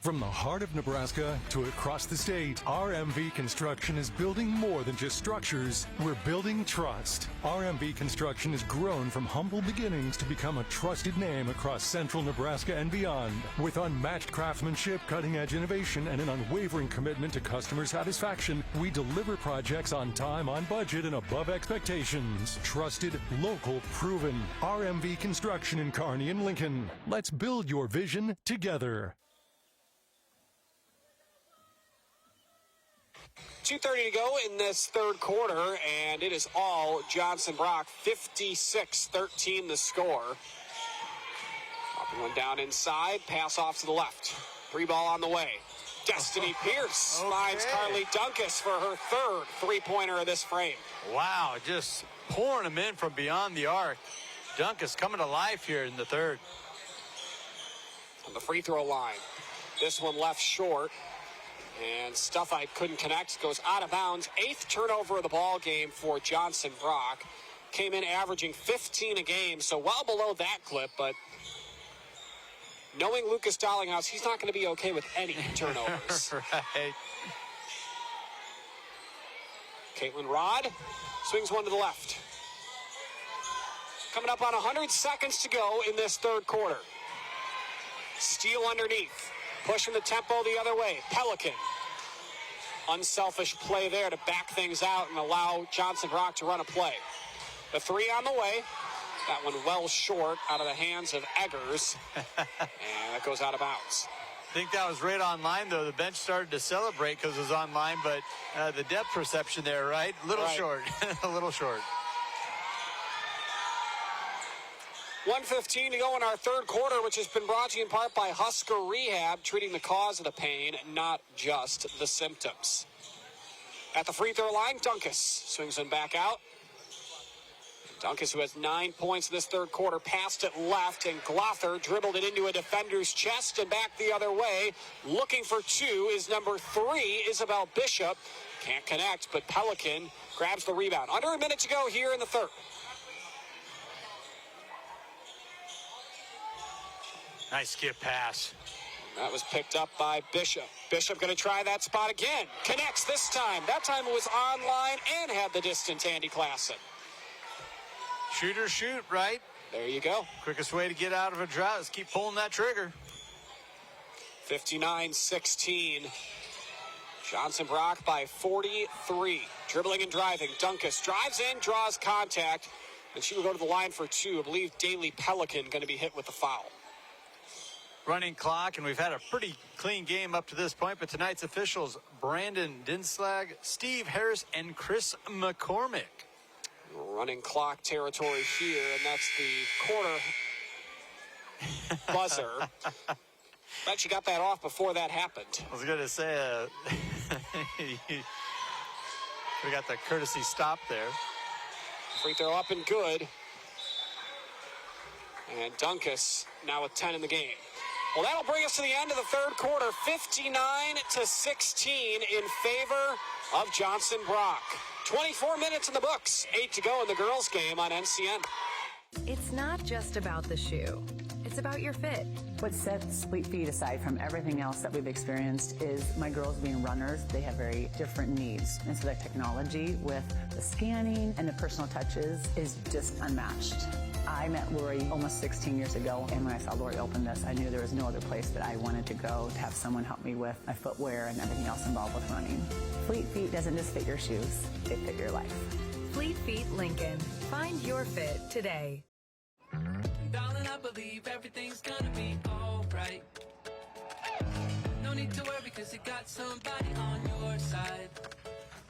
From the heart of Nebraska to across the state, RMV Construction is building more than just structures. We're building trust. RMV Construction has grown from humble beginnings to become a trusted name across central Nebraska and beyond. With unmatched craftsmanship, cutting-edge innovation, and an unwavering commitment to customer satisfaction, we deliver projects on time, on budget, and above expectations. Trusted, local, proven. RMV Construction in Kearney and Lincoln. Let's build your vision together. 2:30 to go in this third quarter, and it is all Johnson Brock. 56-13 the score. Popping one down inside, pass off to the left. 3 ball on the way. Destiny Pierce finds Carly Dunkus for her third three-pointer of this frame. Wow, just pouring them in from beyond the arc. Dunkus coming to life here in the third. On the free throw line. This one left short. And stuff I couldn't connect, goes out of bounds. 8th turnover of the ball game for Johnson Brock. Came in averaging 15 a game, so well below that clip, but knowing Lucas Dollinghouse, he's not going to be okay with any turnovers. Right. Caitlin Rod swings one to the left. Coming up on 100 seconds to go in this third quarter. Steal underneath. Pushing the tempo the other way. Pelican. Unselfish play there to back things out and allow Johnson Brock to run a play. The three on the way. That one well short out of the hands of Eggers. And that goes out of bounds. I think that was right on line, though. The bench started to celebrate because it was on line, but the depth perception there, right? A little short. A little short. 1:15 to go in our third quarter, which has been brought to you in part by Husker Rehab, treating the cause of the pain, not just the symptoms. At the free throw line, Dunkus swings one back out. Dunkus, who has 9 points in this third quarter, passed it left, and Glother dribbled it into a defender's chest and back the other way. Looking for 2 is number 3, Isabel Bishop. Can't connect, but Pelican grabs the rebound. Under a minute to go here in the third. Nice skip pass. That was picked up by Bishop. Bishop going to try that spot again. Connects this time. That time it was online and had the distance, Andy Klassen. Shoot or shoot, right? There you go. Quickest way to get out of a drought is keep pulling that trigger. 59-16. Johnson Brock by 43. Dribbling and driving. Dunkus drives in, draws contact, and she will go to the line for 2. I believe Daly Pelican going to be hit with the foul. Running clock, and we've had a pretty clean game up to this point, but tonight's officials, Brandon Dinslag, Steve Harris, and Chris McCormick. Running clock territory here, and that's the quarter buzzer. Bet you got that off before that happened. I was going to say, we got the courtesy stop there. Free throw up and good. And Dunkus now with 10 in the game. Well, that'll bring us to the end of the third quarter, 59-16 in favor of Johnson Brock. 24 minutes in the books, 8 to go in the girls' game on NCN. It's not just about the shoe. It's about your fit. What sets Fleet Feet aside from everything else that we've experienced is my girls being runners. They have very different needs. And so that technology with the scanning and the personal touches is just unmatched. I met Lori almost 16 years ago, and when I saw Lori open this, I knew there was no other place that I wanted to go to have someone help me with my footwear and everything else involved with running. Fleet Feet doesn't just fit your shoes, they fit your life. Fleet Feet Lincoln. Find your fit today. Darling, I believe everything's gonna be alright. No need to worry, cause you got somebody on your side.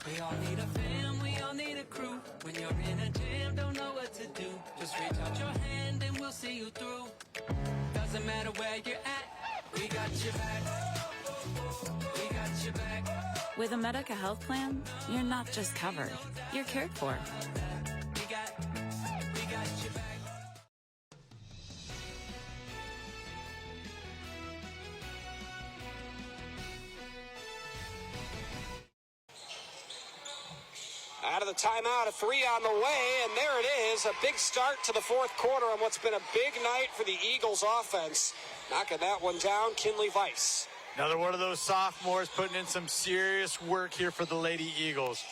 We all need a fam, we all need a crew. When you're in a jam, don't know what to do. Just reach out your hand and we'll see you through. Doesn't matter where you're at, we got your back. We got your back. With a Medica health plan, you're not just covered, you're cared for. We got your back. Out of the timeout, a 3 on the way, and there it is. A big start to the fourth quarter on what's been a big night for the Eagles offense. Knocking that one down, Kinley Weiss. Another one of those sophomores putting in some serious work here for the Lady Eagles.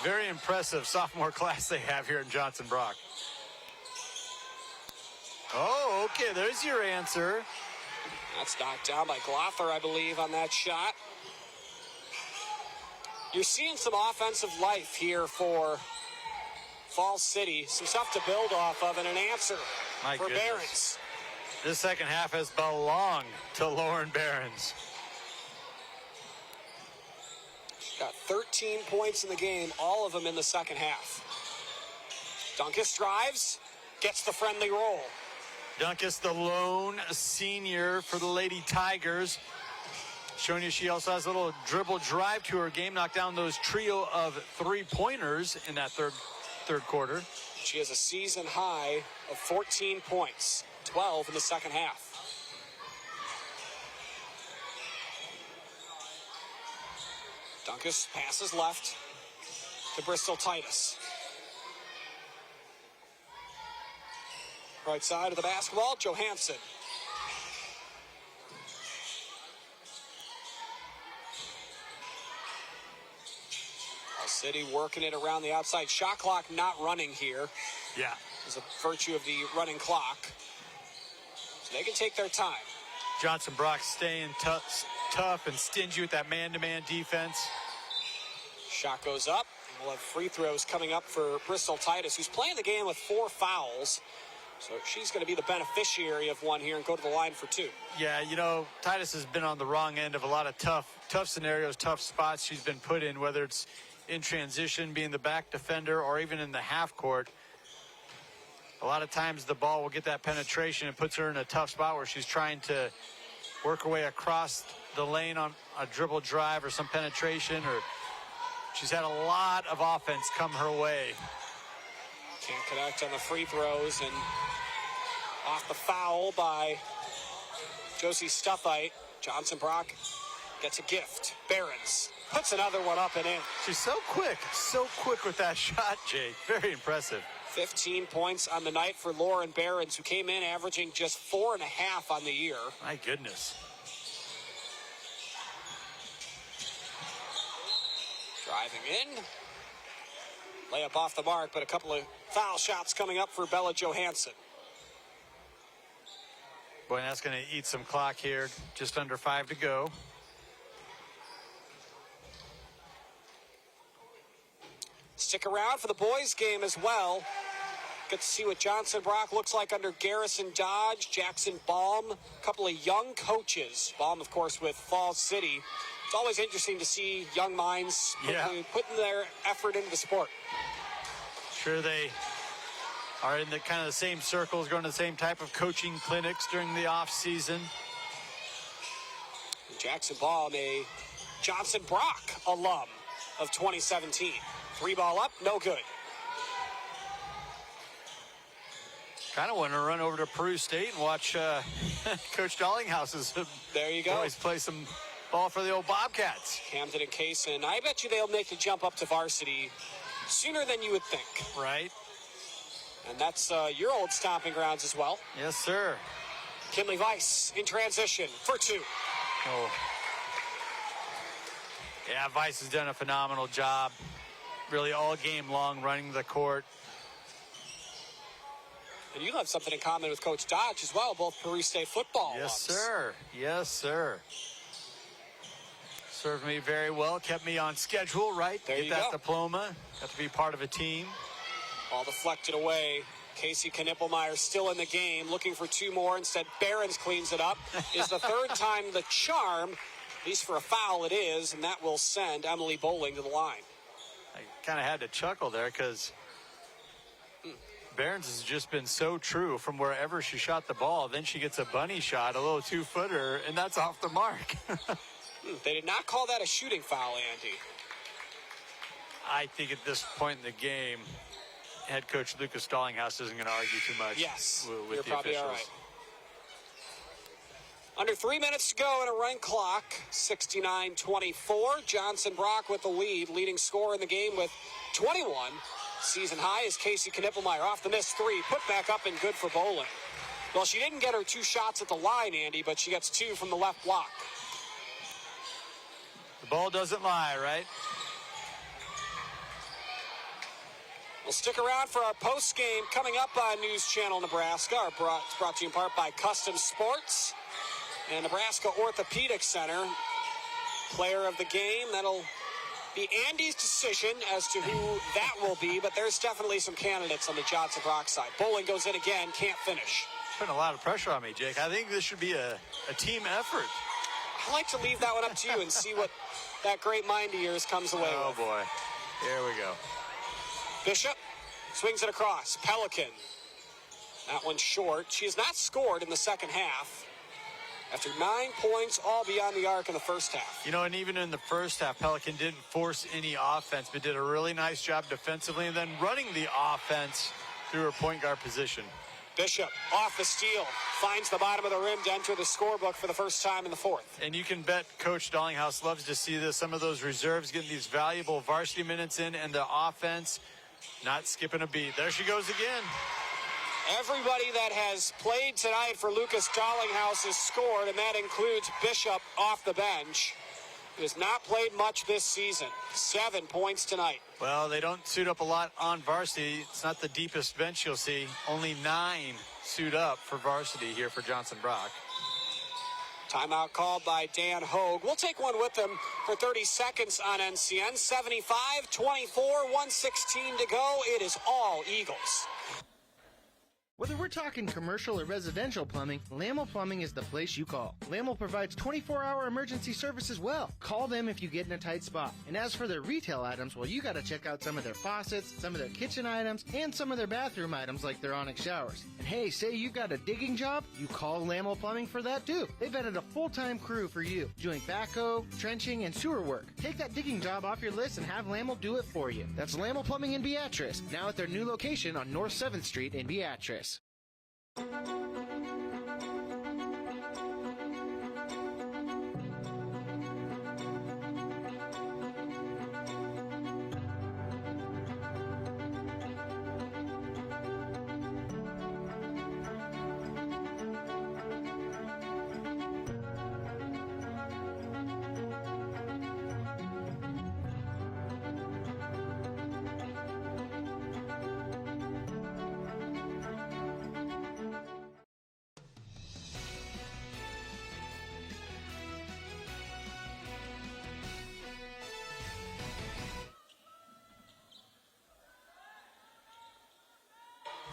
Very impressive sophomore class they have here in Johnson Brock. Oh, okay, there's your answer. That's knocked down by Glother, I believe, on that shot. You're seeing some offensive life here for Falls City. Some stuff to build off of and an answer for Behrens. This second half has belonged to Lauren Behrens. Got 13 points in the game, all of them in the second half. Dunkus drives, gets the friendly roll. Dunkus, the lone senior for the Lady Tigers. Showing you she also has a little dribble drive to her game, knocked down those trio of three-pointers in that third quarter. She has a season high of 14 points, 12 in the second half. Dunkus passes left to Bristol Titus. Right side of the basketball, Johansson. City working it around the outside. Shot clock not running here. Yeah. As a virtue of the running clock. So they can take their time. Johnson Brock staying tough and stingy with that man-to-man defense. Shot goes up. We'll have free throws coming up for Bristol Titus, who's playing the game with 4 fouls. So she's going to be the beneficiary of one here and go to the line for 2. Yeah, you know, Titus has been on the wrong end of a lot of tough scenarios, tough spots she's been put in, whether it's in transition, being the back defender, or even in the half court. A lot of times the ball will get that penetration and puts her in a tough spot where she's trying to work her way across the lane on a dribble drive or some penetration, or she's had a lot of offense come her way. Can't connect on the free throws, and off the foul by Josie Stuffite. Johnson Brock gets a gift. Behrens puts another one up and in. She's so quick with that shot, Jake. Very impressive. 15 points on the night for Lauren Behrens, who came in averaging just 4.5 on the year. My goodness. Driving in. Layup off the mark, but a couple of foul shots coming up for Bella Johansson. Boy, that's going to eat some clock here. Just under 5 to go. Stick around for the boys' game as well. Get to see what Johnson Brock looks like under Garrison Dodge, Jackson Baum, a couple of young coaches. Baum, of course, with Falls City. It's always interesting to see young minds putting their effort into the sport. Sure, they are in the kind of the same circles, going to the same type of coaching clinics during the off season. Jackson Baum, a Johnson Brock alum of 2017. 3-ball up, no good. Kind of want to run over to Peru State and watch Coach Dallinghouse's there you go. Boys play some ball for the old Bobcats. Camden and Kaysen. I bet you they'll make the jump up to varsity sooner than you would think. Right. And that's your old stomping grounds as well. Yes, sir. Kinley Weiss in transition for 2. Oh. Yeah, Weiss has done a phenomenal job. Really all game long running the court. And you have something in common with Coach Dodge as well, both Peru State football. Yes, sir. Yes, sir. Served me very well. Kept me on schedule, right? There Get you that go. diploma. Got to be part of a team. Ball deflected away. Casey Knippelmeyer still in the game, looking for two more. Instead, Behrens cleans it up. Is the third time the charm, at least for a foul it is, and that will send Emily Bowling to the line. I kind of had to chuckle there because Behrens has just been so true from wherever she shot the ball. Then she gets a bunny shot, a little two-footer, and that's off the mark. They did not call that a shooting foul, Andy. I think at this point in the game, head coach Lucas Stallinghouse isn't going to argue too much. Yes, with you're the probably officials. all right. Under 3 minutes to go in a run clock, 69-24. Johnson Brock with the lead, leading scorer in the game with 21. Season high is Casey Knippelmeyer off the missed three, put back up and good for Bowling. Well, she didn't get her two shots at the line, Andy, but she gets two from the left block. The ball doesn't lie, right? We'll stick around for our post game coming up on News Channel Nebraska. It's brought to you in part by Custom Sports and Nebraska Orthopedic Center. Player of the game, that'll be Andy's decision as to who that will be, but there's definitely some candidates on the Johnson Brock side. Bowling goes in again, can't finish. Putting a lot of pressure on me, Jake. I think this should be a team effort. I like to leave that one up to you and see what that great mind of yours comes away with. Oh, boy. Here we go. Bishop swings it across. Pelican. That one's short. She has not scored in the second half. After 9 points, all beyond the arc in the first half. You know, and even in the first half, Pelican didn't force any offense, but did a really nice job defensively and then running the offense through her point guard position. Bishop off the steal, finds the bottom of the rim to enter the scorebook for the first time in the fourth. And you can bet Coach Stallinghouse loves to see this. Some of those reserves getting these valuable varsity minutes in, and the offense not skipping a beat. There she goes again. Everybody that has played tonight for Lucas Stallinghouse has scored, and that includes Bishop off the bench, who has not played much this season. 7 points tonight. Well, they don't suit up a lot on varsity. It's not the deepest bench you'll see. Only 9 suit up for varsity here for Johnson Brock. Timeout called by Dan Hogue. We'll take one with them for 30 seconds on NCN. 75-24, 1:16 to go. It is all Eagles. Whether we're talking commercial or residential plumbing, Lamel Plumbing is the place you call. Lamel provides 24-hour emergency service as well. Call them if you get in a tight spot. And as for their retail items, well, you got to check out some of their faucets, some of their kitchen items, and some of their bathroom items like their Onyx showers. And hey, say you got a digging job, you call Lamel Plumbing for that too. They've added a full-time crew for you, doing backhoe, trenching, and sewer work. Take that digging job off your list and have Lamel do it for you. That's Lamel Plumbing in Beatrice, now at their new location on North 7th Street in Beatrice.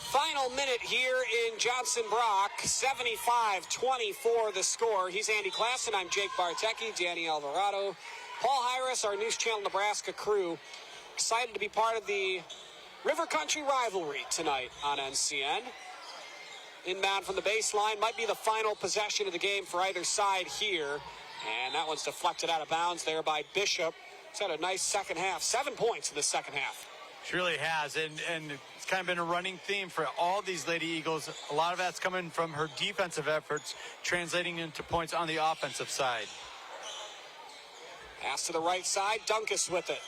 Final minute here in Johnson Brock. 75-24 the score. He's Andy Klassen. I'm Jake Bartecki, Danny Alvarado, Paul Hyras, our News Channel Nebraska crew. Excited to be part of the River Country rivalry tonight on NCN. Inbound from the baseline might be the final possession of the game for either side here. And that one's deflected out of bounds there by Bishop. He's had a nice second half. 7 points in the second half. She really has, and it's kind of been a running theme for all these Lady Eagles. A lot of that's coming from her defensive efforts, translating into points on the offensive side. Pass to the right side, Dunkus with it.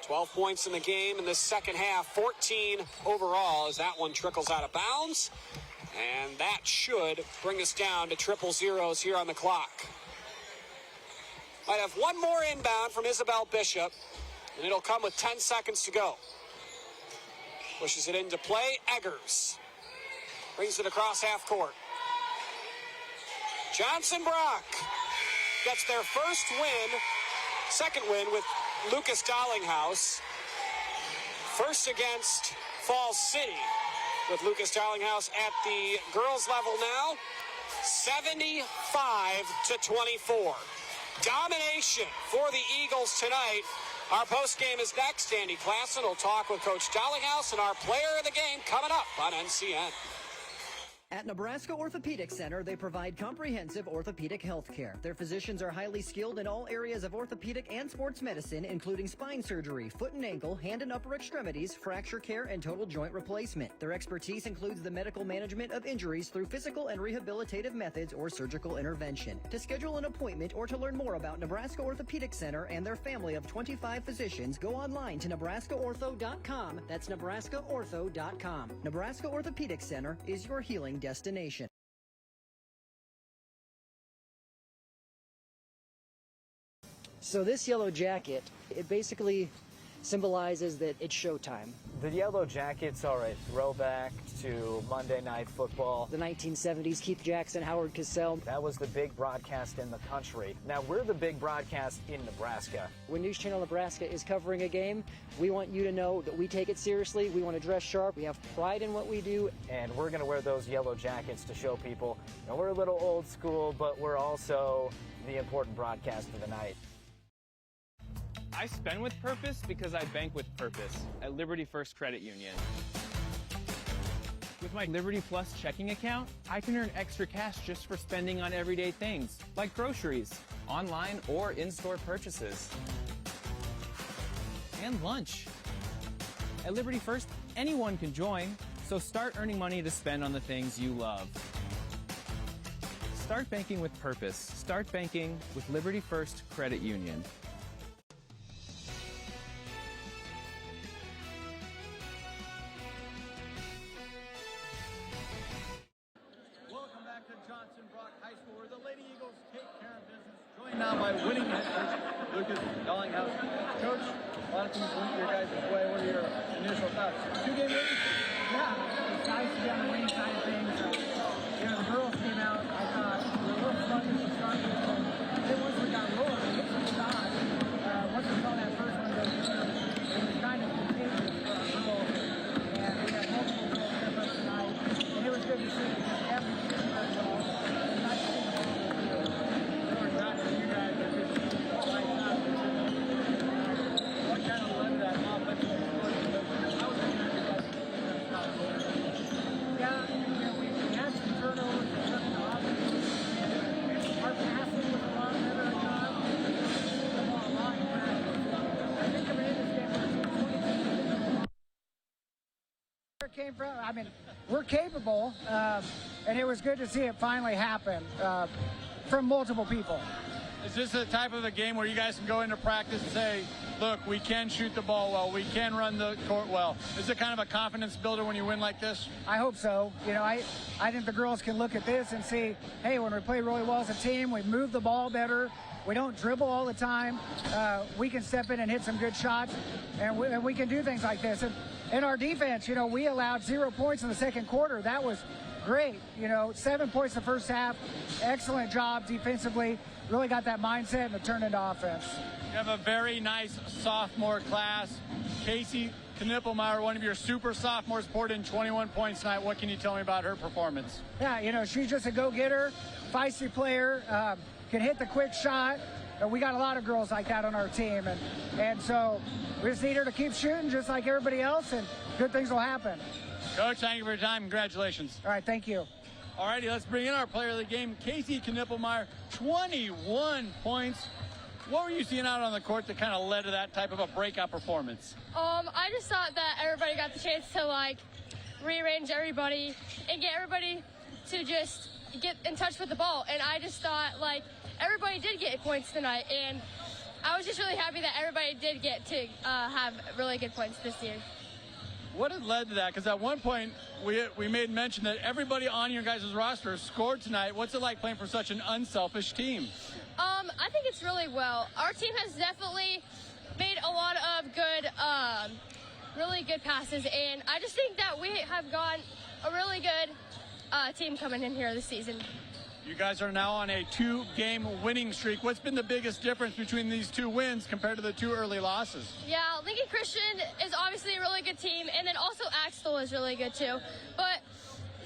12 points in the game in the second half, 14 overall as that one trickles out of bounds. And that should bring us down to triple zeros here on the clock. Might have one more inbound from Isabel Bishop, and it'll come with 10 seconds to go. Pushes it into play. Eggers brings it across half court. Johnson Brock gets their first win second win with Lucas Darlinghouse. First against Falls City with Lucas Darlinghouse at the girls level now. 75-24. Domination for the Eagles tonight. Our post game is next. Andy Klassen will talk with Coach Darlinghouse and our player of the game coming up on NCN. At Nebraska Orthopedic Center, they provide comprehensive orthopedic health care. Their physicians are highly skilled in all areas of orthopedic and sports medicine, including spine surgery, foot and ankle, hand and upper extremities, fracture care, and total joint replacement. Their expertise includes the medical management of injuries through physical and rehabilitative methods or surgical intervention. To schedule an appointment or to learn more about Nebraska Orthopedic Center and their family of 25 physicians, go online to nebraskaortho.com. That's nebraskaortho.com. Nebraska Orthopedic Center is your healing destination. So this yellow jacket, it basically symbolizes that it's showtime. The Yellow Jackets are a throwback to Monday Night Football. The 1970s, Keith Jackson, Howard Cosell. That was the big broadcast in the country. Now we're the big broadcast in Nebraska. When News Channel Nebraska is covering a game, we want you to know that we take it seriously. We want to dress sharp. We have pride in what we do. And we're going to wear those yellow jackets to show people, you know, we're a little old school, but we're also the important broadcast of the night. I spend with purpose because I bank with purpose at Liberty First Credit Union. With my Liberty Plus checking account, I can earn extra cash just for spending on everyday things, like groceries, online or in-store purchases, and lunch. At Liberty First, anyone can join, so start earning money to spend on the things you love. Start banking with purpose. Start banking with Liberty First Credit Union. Now by winning head coach Lucas Darlinghouse. Coach, a lot of things went your guys' way. What are your initial thoughts? 2-game win? Yeah, it's nice to be on the winning side of things. The girls came out, I thought, were a little sluggish to start with, but then once we got rolling, we hit some shots. Once we saw that first one go through, it was kind of contagious for our girls. And we had multiple girls step up tonight, and it was good to see every shooter as well. It's nice to see the ball go through. You guys are just lights out. What kind of led that offensive explosion? I was thinking that you guys we had some turnovers and took the offense. Our passing was a lot better at times. The ball a lot faster. I think coming in this game, where it came from. I mean, we're capable, and it was good to see it finally happen from multiple people. Is this the type of a game where you guys can go into practice and say, look, we can shoot the ball well, we can run the court well? Is it kind of a confidence builder when you win like this? I hope so. You know, I think the girls can look at this and see, hey, when we play really well as a team, we move the ball better, we don't dribble all the time, we can step in and hit some good shots, and we can do things like this. And in our defense, you know, we allowed 0 points in the second quarter. That was great. You know, 7 points in the first half. Excellent job defensively. Really got that mindset and it turned into offense. You have a very nice sophomore class. Casey Knippelmeyer, one of your super sophomores, poured in 21 points tonight. What can you tell me about her performance? Yeah, you know, she's just a go-getter, feisty player, can hit the quick shot. We got a lot of girls like that on our team. And so we just need her to keep shooting just like everybody else, and good things will happen. Coach, thank you for your time. Congratulations. All right, thank you. All righty, let's bring in our player of the game, Casey Knippelmeyer, 21 points. What were you seeing out on the court that kind of led to that type of a breakout performance? I just thought that everybody got the chance to, like, rearrange everybody and get everybody to just get in touch with the ball. And I just thought, like, everybody did get points tonight. And I was just really happy that everybody did get to have really good points this year. What had led to that? Because at one point, we made mention that everybody on your guys' roster scored tonight. What's it like playing for such an unselfish team? I think it's really well. Our team has definitely made a lot of good, really good passes, and I just think that we have got a really good team coming in here this season. You guys are now on a 2-game winning streak. What's been the biggest difference between these 2 wins compared to the 2 early losses? Yeah, Lincoln Christian is obviously a really good team, and then also Axtell is really good too. But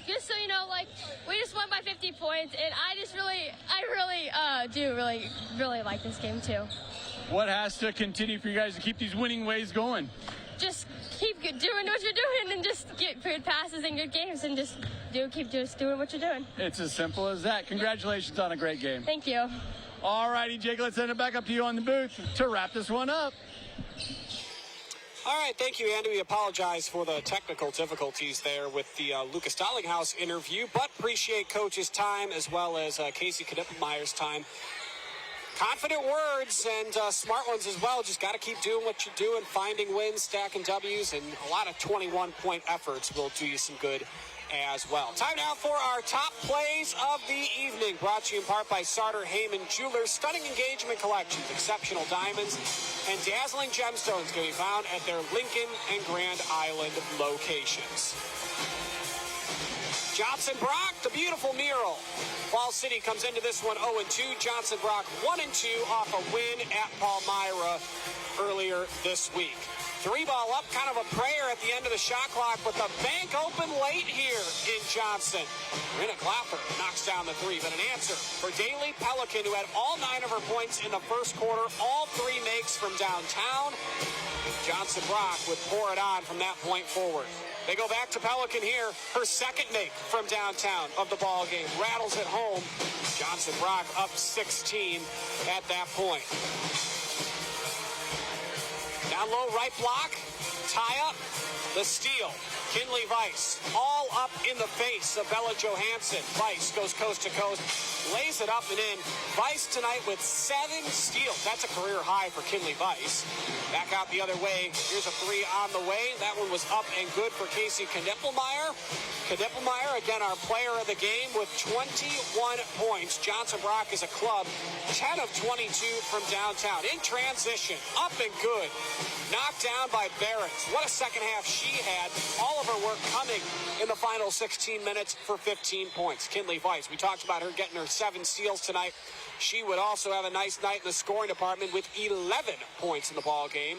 just so you know, like, we just won by 50 points, and I really like this game too. What has to continue for you guys to keep these winning ways going? Just keep doing what you're doing, and just get good passes and good games, and just keep doing what you're doing. It's as simple as that. Congratulations on a great game. Thank you. All righty, Jake, let's send it back up to you on the booth to wrap this one up. All right, thank you, Andy. We apologize for the technical difficulties there with the Lucas Dollinghouse interview, but appreciate Coach's time as well as Casey Knippelmeyer's time. Confident words and smart ones as well. Just got to keep doing what you're doing, finding wins, stacking W's, and a lot of 21-point efforts will do you some good as well. Time now for our top plays of the evening, brought to you in part by Sartor Heyman Jewelers. Stunning engagement collections, exceptional diamonds, and dazzling gemstones can be found at their Lincoln and Grand Island locations. Johnson Brock, the beautiful mural. Falls City comes into this one 0-2. Johnson Brock 1-2 off a win at Palmyra earlier this week. 3-ball up, kind of a prayer at the end of the shot clock, but the bank open late here in Johnson. Rena Glapper knocks down the 3, but an answer for Daly Pelican, who had all 9 of her points in the first quarter, all 3 makes from downtown. Johnson Brock would pour it on from that point forward. They go back to Pelican here, her second make from downtown of the ball game. Rattles it home. Johnson Brock up 16 at that point. Down low, right block, tie up, the steal. Kinley Weiss, all up in the face of Bella Johansson. Weiss goes coast to coast, lays it up and in. Weiss tonight with 7 steals. That's a career high for Kinley Weiss. Back out the other way. Here's a 3 on the way. That one was up and good for Casey Knippelmeyer. Knippelmeyer, again, our player of the game with 21 points. Johnson Brock is a club, 10 of 22 from downtown. In transition, up and good. Knocked down by Barrett. What a second half she had. All of her work coming in the final 16 minutes for 15 points. Kinley Weiss, we talked about her getting her 7 steals tonight. She would also have a nice night in the scoring department with 11 points in the ball game.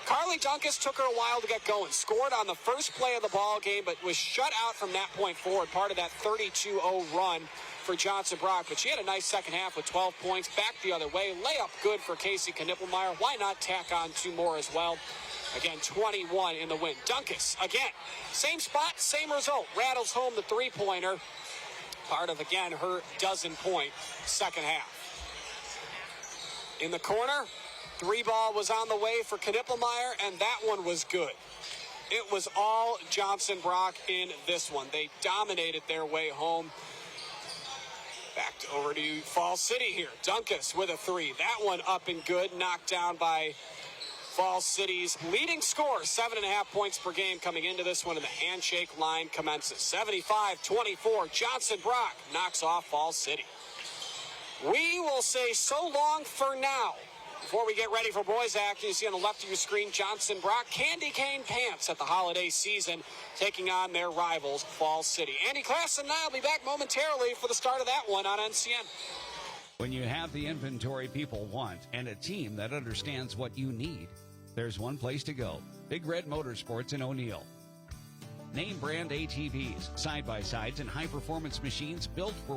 Carly Dunkus took her a while to get going. Scored on the first play of the ball game, but was shut out from that point forward. Part of that 32-0 run for Johnson Brock. But she had a nice second half with 12 points. Back the other way. Layup good for Casey Knippelmeyer. Why not tack on 2 more as well? Again, 21 in the win. Dunkus, again, same spot, same result. Rattles home the 3-pointer. Part of, again, her dozen-point second half. In the corner, 3-ball was on the way for Knippelmeyer, and that one was good. It was all Johnson Brock in this one. They dominated their way home. Back over to Falls City here. Dunkus with a 3. That one up and good, knocked down by Falls City's leading scorer, 7.5 points per game coming into this one, and the handshake line commences. 75-24, Johnson Brock knocks off Falls City. We will say so long for now. Before we get ready for boys action, you see on the left of your screen, Johnson Brock, candy cane pants at the holiday season, taking on their rivals, Falls City. Andy Klassen and I will be back momentarily for the start of that one on NCN. When you have the inventory people want and a team that understands what you need, there's one place to go. Big Red Motorsports in O'Neill. Name brand ATVs, side-by-sides, and high-performance machines built for